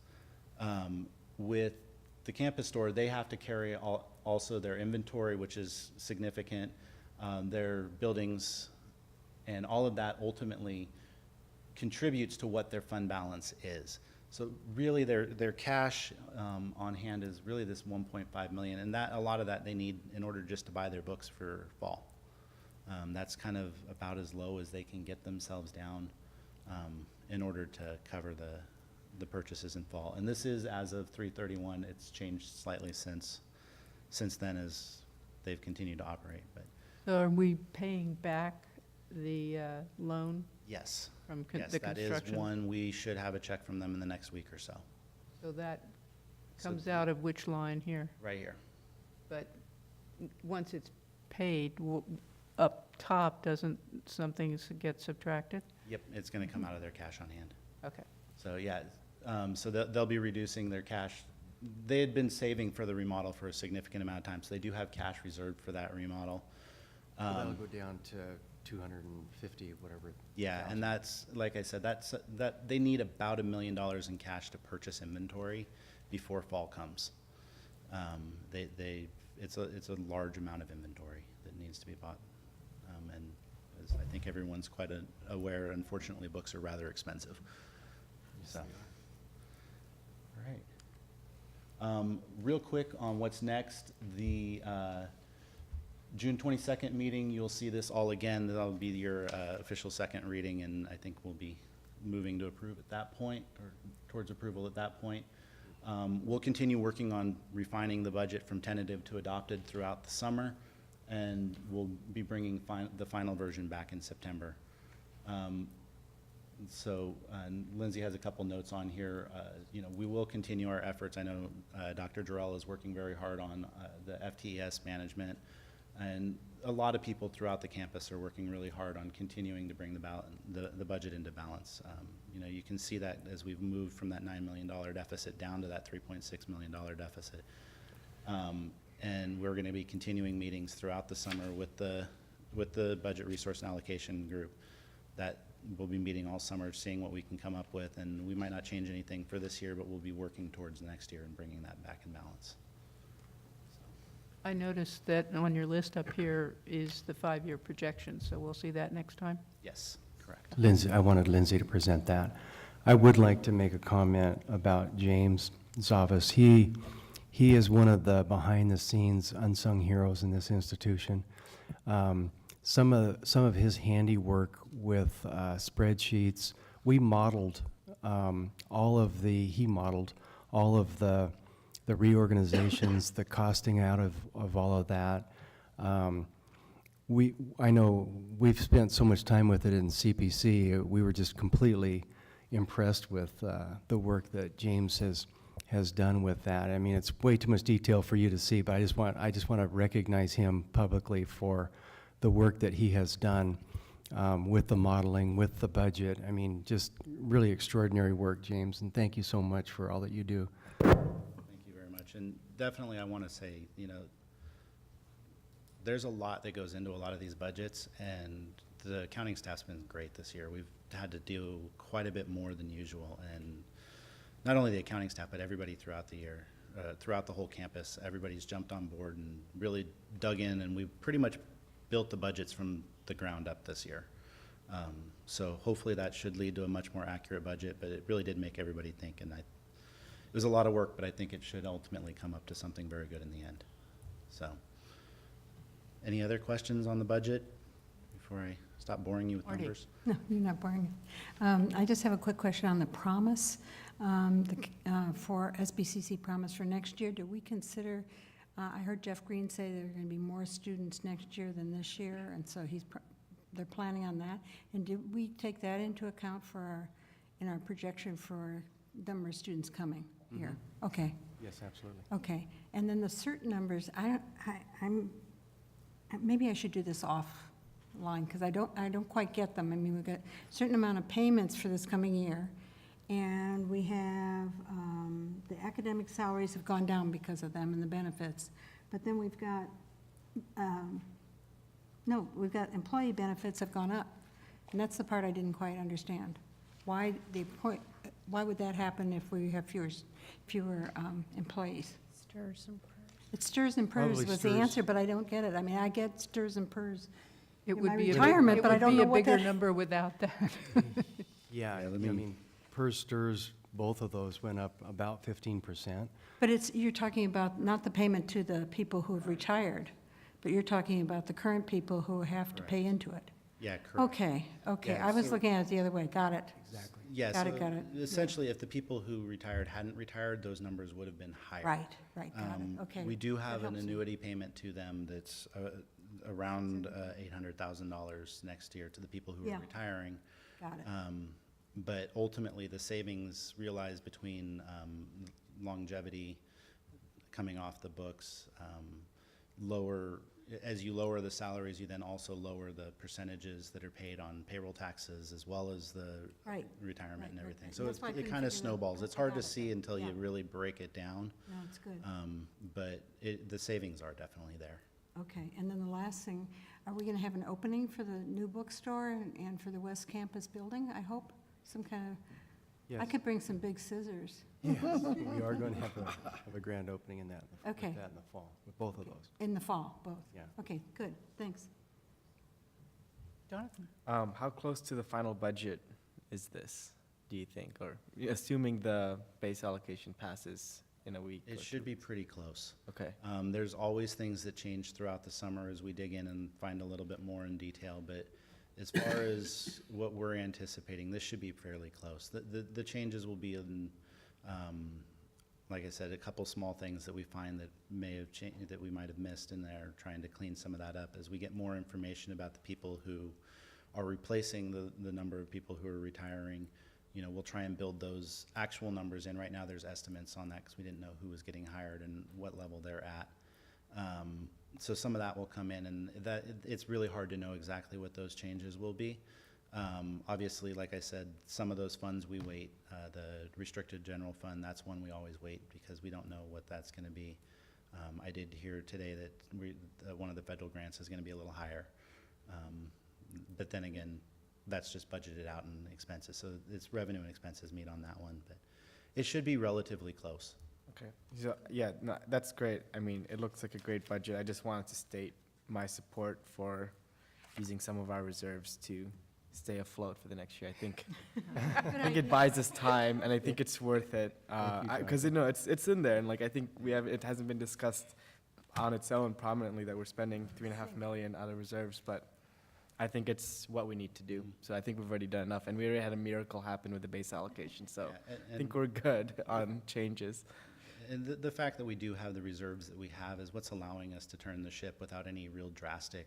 With the campus store, they have to carry also their inventory, which is significant, their buildings, and all of that ultimately contributes to what their fund balance is. So really their cash on hand is really this 1.5 million, and a lot of that they need in order just to buy their books for fall. That's kind of about as low as they can get themselves down in order to cover the purchases in fall. And this is as of 3/31. It's changed slightly since then as they've continued to operate, but So are we paying back the loan yes. from Yes, the that is construction? one. We should have a check from them in the next week or so, So that So- comes out of which line here? right here. But once it's paid, up top, doesn't something get subtracted? Yep, it's gonna come out of their cash on hand. Okay. So, yeah, so they'll be reducing their cash. They had been saving for the remodel for a significant amount of time, so they do have cash reserved for that remodel. So that'll go down to 250, whatever. Yeah, thousand. and that's, like I said, that they need about $1 million in cash to purchase inventory before fall comes. It's a large amount of inventory that needs to be bought And as I think everyone's quite aware, unfortunately, books are rather expensive. So, all right. Real quick on what's next, the June 22nd meeting, you'll see this all again. That'll be your official second reading, and I think we'll be moving to approve at that point, or towards approval at that point. We'll continue working on refining the budget from tentative to adopted throughout the summer, and we'll be bringing the final version back in September. So Lindsay has a couple notes on here. You know, we will continue our efforts. I know Dr. Jarrell is working very hard on the FTES management, and a lot of people throughout the campus are working really hard on continuing to bring the budget into balance. You know, you can see that as we've moved from that $9 million deficit down to that $3.6 million deficit. And we're going to be continuing meetings throughout the summer with the budget resource and allocation group. That we'll be meeting all summer, seeing what we can come up with, and we might not change anything for this year, but we'll be working towards next year and bringing that back in balance. I noticed that on your list up here is the 5-year projection, so we'll see that next time. Yes, correct. Lindsay, I wanted Lindsay to present that. I would like to make a comment about James Zavas. He is one of the behind-the-scenes unsung heroes in this institution. Some of his handiwork with spreadsheets, he modeled all of the reorganizations, the costing out of all of that. I know we've spent so much time with it in CPC. We were just completely impressed with the work that James has done with that. I mean, it's way too much detail for you to see, but I just want to recognize him publicly for the work that he has done with the modeling, with the budget. I mean, just really extraordinary work, James, and thank you so much for all that you do. Thank you very much. And definitely I want to say, you know, there's a lot that goes into a lot of these budgets, and the accounting staff's been great this year. We've had to do quite a bit more than usual, and not only the accounting staff, but everybody throughout the year, throughout the whole campus, everybody's jumped on board and really dug in, and we've pretty much built the budgets from the ground up this year. So hopefully that should lead to a much more accurate budget, but it really did make everybody think, and it was a lot of work, but I think it should ultimately come up to something very good in the end. So, any other questions on the budget before I stop boring you with Marty. numbers? No, you're not boring. I just have a quick question on the promise, for SBCC promise for next year. Do we consider, I heard Jeff Green say there are going to be more students next year than this year, and so they're planning on that. And did we take that into account in our projection for number of students coming here? Okay. Yes, absolutely. Okay, and then the certain numbers, maybe I should do this offline, because I don't quite get them. I mean, we've got a certain amount of payments for this coming year, and we have, the academic salaries have gone down because of them and the benefits, but then we've got, we've got employee benefits have gone up, and that's the part I didn't quite understand. Why would that happen if we have fewer employees? Stirs and It stirs and purrs Probably was the stirs. answer, but I don't get it. I mean, I get stirs and purrs. It In would my be a big- retirement, but I don't know what It would be a bigger that- number without that. Yeah, I let me- mean, PERS, STIRS, both of those went up about 15%. But you're talking about not the payment to the people who have retired, but you're talking about the current people who have to pay into it. Yeah, correct. Okay. Yeah, I was so- looking at it the other way. Got it. Exactly. Yeah, Got so it, got it. essentially, if the people who retired hadn't retired, those numbers would have been higher. Right, got it. Okay. We do That have an helps me. annuity payment to them that's around $800,000 next year to the people who Yeah. are retiring. Got it. But ultimately, the savings realized between longevity coming off the books, as you lower the salaries, you then also lower the percentages that are paid on payroll taxes as well as the Right. retirement and Right, everything. right. So That's why I it couldn't kind of figure that out. snowballs. It's I hard got to it. see until you Yeah. really break it down. No, it's good. But the savings are definitely there. Okay, and then the last thing, are we going to have an opening for the new bookstore and for the West Campus building, I hope? Some kind of, I Yes. could bring some big scissors. Yes, we are going to have a grand opening in that, with Okay. that in the fall, with both of those. In the fall, both? Yeah. Okay, good, thanks. Jonathan? How close to the final budget is this, do you think? Or assuming the base allocation passes in a week? It or should 2 be weeks? pretty close. Okay, There's always things that change throughout the summer as we dig in and find a little bit more in detail, but as far as what we're anticipating, this should be fairly close. The changes will be in, like I said, a couple small things that we find that may have changed, that we might have missed in there, trying to clean some of that up as we get more information about the people who are replacing the number of people who are retiring. You know, we'll try and build those actual numbers in. Right now, there's estimates on that because we didn't know who was getting hired and what level they're at. So some of that will come in, and it's really hard to know exactly what those changes will be. Obviously, like I said, some of those funds we wait. The restricted general fund, that's one we always wait because we don't know what that's going to be. I did hear today that one of the federal grants is going to be a little higher. But then again, that's just budgeted out in expenses. So it's revenue and expenses meet on that one, but it should be relatively close. okay. So, yeah, no, that's great. I mean, it looks like a great budget. I just wanted to state my support for using some of our reserves to stay afloat for the next year. I think, I think it buys us time, and I think it's worth it. Because, you know, it's in there, and like, I think it hasn't been discussed on its own prominently that we're spending $3.5 million out of reserves, but I think it's what we need to do. So I think we've already done enough, and we already had a miracle happen with the base allocation, so Yeah, I think we're good on changes. And the fact that we do have the reserves that we have is what's allowing us to turn the ship without any real drastic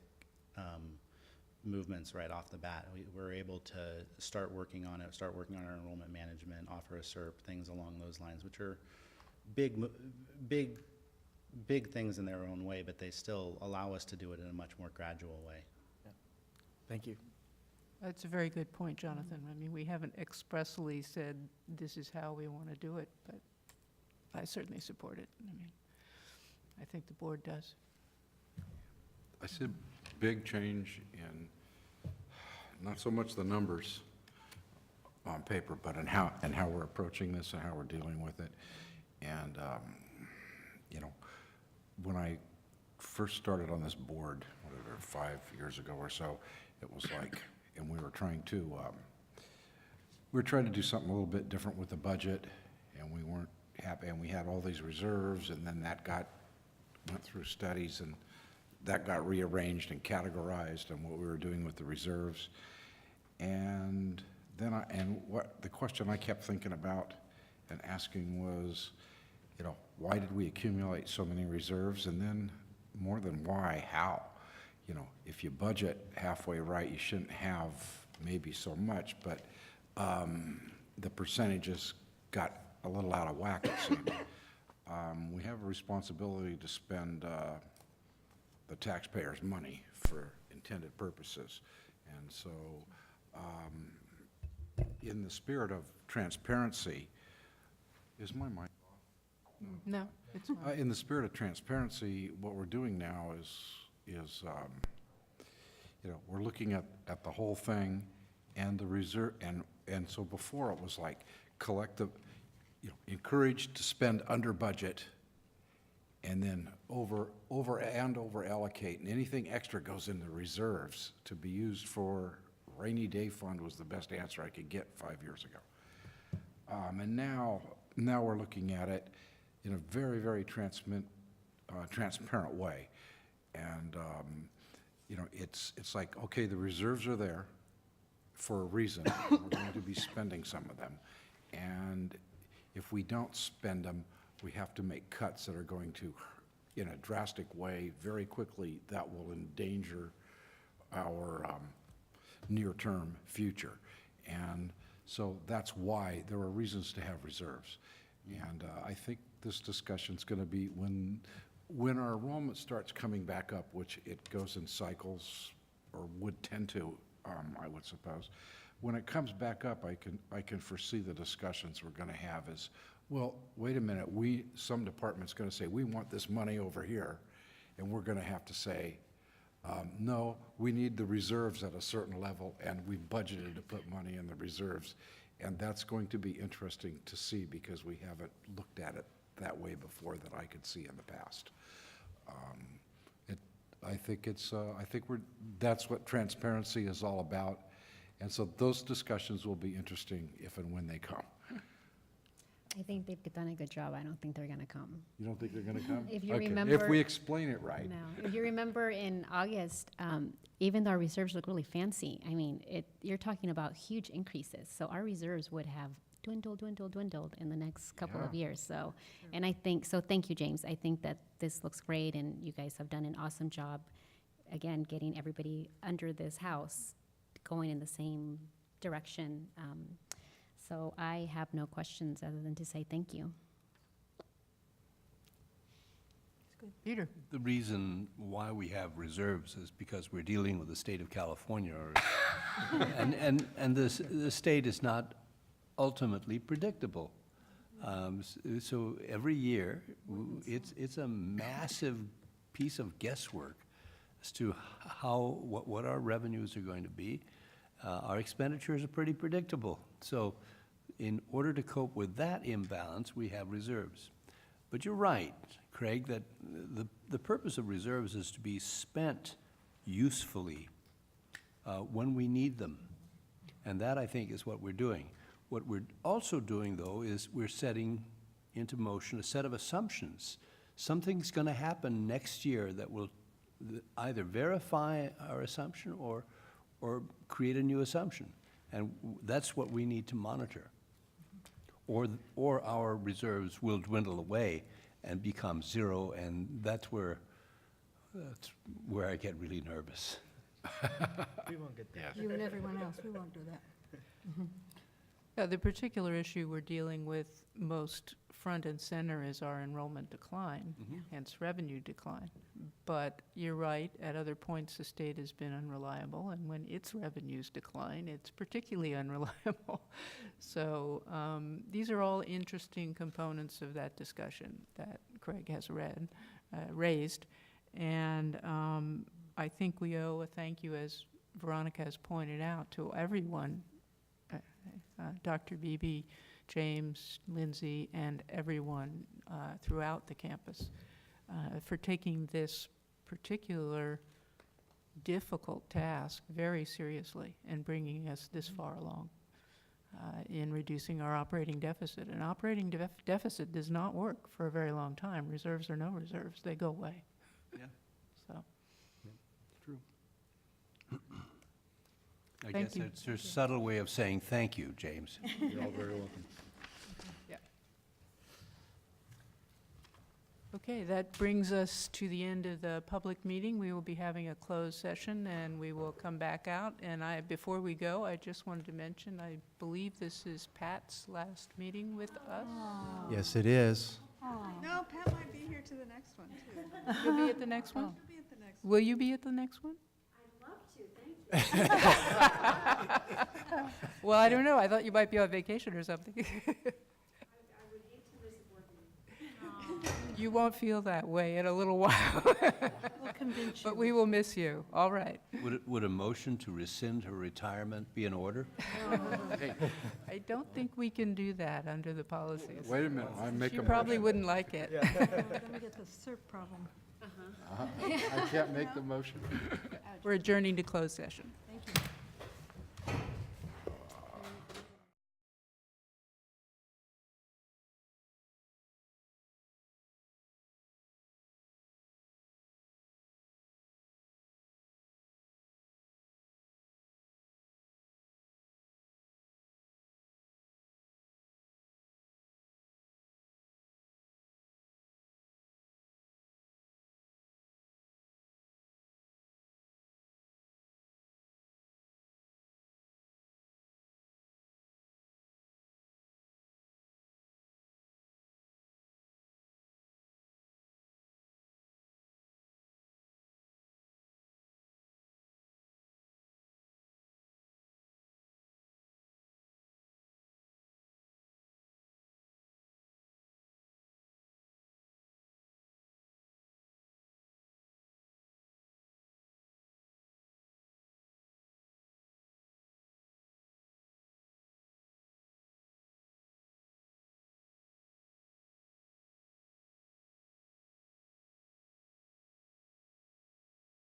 movements right off the bat. We're able to start working on it, start working on our enrollment management, offer a SERP, things along those lines, which are big things in their own way, but they still allow us to do it in a much more gradual way. Thank you. That's a very good point, Jonathan. I mean, we haven't expressly said this is how we want to do it, but I certainly support it. I mean, I think the board does. I see a big change in, not so much the numbers on paper, but in how we're approaching this and how we're dealing with it. And, you know, when I first started on this board, whatever, 5 years ago or so, it was like, and we were trying to do something a little bit different with the budget, and we weren't happy, and we had all these reserves, and then that went through studies, and that got rearranged and categorized on what we were doing with the reserves. And then what the question I kept thinking about and asking was, you know, why did we accumulate so many reserves? And then more than why, how? You know, if you budget halfway right, you shouldn't have maybe so much, but the percentages got a little out of whack, it seemed. We have a responsibility to spend the taxpayers' money for intended purposes. And so, in the spirit of transparency, is my mic off? No, it's fine. In the spirit of transparency, what we're doing now is you know, we're looking at the whole thing and the reserve, and so before it was like collective, you know, encouraged to spend under budget and then over allocate, and anything extra goes into reserves to be used for rainy day fund was the best answer I could get 5 years ago. And now we're looking at it in a very, very transparent way. And, you know, it's like, okay, the reserves are there for a reason. We're going to be spending some of them. And if we don't spend them, we have to make cuts that are going to, in a drastic way, very quickly, that will endanger our near-term future. And so that's why there are reasons to have reserves. And I think this discussion's going to be when our enrollment starts coming back up, which it goes in cycles, or would tend to, I would suppose. When it comes back up, I can foresee the discussions we're going to have is, well, wait a minute, some department's going to say, we want this money over here, and we're going to have to say, no, we need the reserves at a certain level, and we budgeted to put money in the reserves. And that's going to be interesting to see because we haven't looked at it that way before that I could see in the past. I think that's what transparency is all about. And so those discussions will be interesting if and when they come. I think they've done a good job. I don't think they're going to come. You don't think they're going to come? If you Okay, remember- if we explain it right. No, if you remember in August, even though our reserves look really fancy, I mean, you're talking about huge increases. So our reserves would have dwindled in the next couple of years. So, and I think, so thank you, James. I think that this looks great and you guys have done an awesome job, again, getting everybody under this house going in the same direction. So I have no questions other than to say thank you. Peter? The reason why we have reserves is because we're dealing with the state of California. And the state is not ultimately predictable. So every year, it's a massive piece of guesswork as to what our revenues are going to be. Our expenditures are pretty predictable. So in order to cope with that imbalance, we have reserves. But you're right, Craig, that the purpose of reserves is to be spent usefully when we need them. And that, I think, is what we're doing. What we're also doing, though, is we're setting into motion a set of assumptions. Something's going to happen next year that will either verify our assumption or create a new assumption. And that's what we need to monitor. Or our reserves will dwindle away and become zero, and that's where I get really nervous. We won't get there. You and everyone else, we won't do that. The particular issue we're dealing with most front and center is our enrollment decline, hence revenue decline. But you're right, at other points, the state has been unreliable, and when its revenues decline, it's particularly unreliable. So these are all interesting components of that discussion that Craig has raised. And I think we owe a thank you, as Veronica has pointed out, to everyone, Dr. Beebe, James, Lindsay, and everyone throughout the campus for taking this particular difficult task very seriously and bringing us this far along in reducing our operating deficit. An operating deficit does not work for a very long time. Reserves or no reserves, they go away. Yeah. So, True. I Thank guess you. it's a subtle way of saying thank you, James. You're all very welcome. yeah. Okay, that brings us to the end of the public meeting. We will be having a closed session, and we will come back out. And before we go, I just wanted to mention, I believe this is Pat's last meeting with us. Yes, it is. No, Pat might be here to the next one, too. You'll be at the next one? Be at the next Will you be at the next one? Well, I don't know. I thought you might be on vacation or something. I would hate to miss a board meeting. You won't feel that way in a little while. We'll convince you. But we will miss you. All right. Would a motion to rescind her retirement be in order? I don't think we can do that under the policies. Wait a minute, I make She a probably motion. wouldn't like it. Then we get the SERP problem. I can't make the motion. We're adjourning to closed session.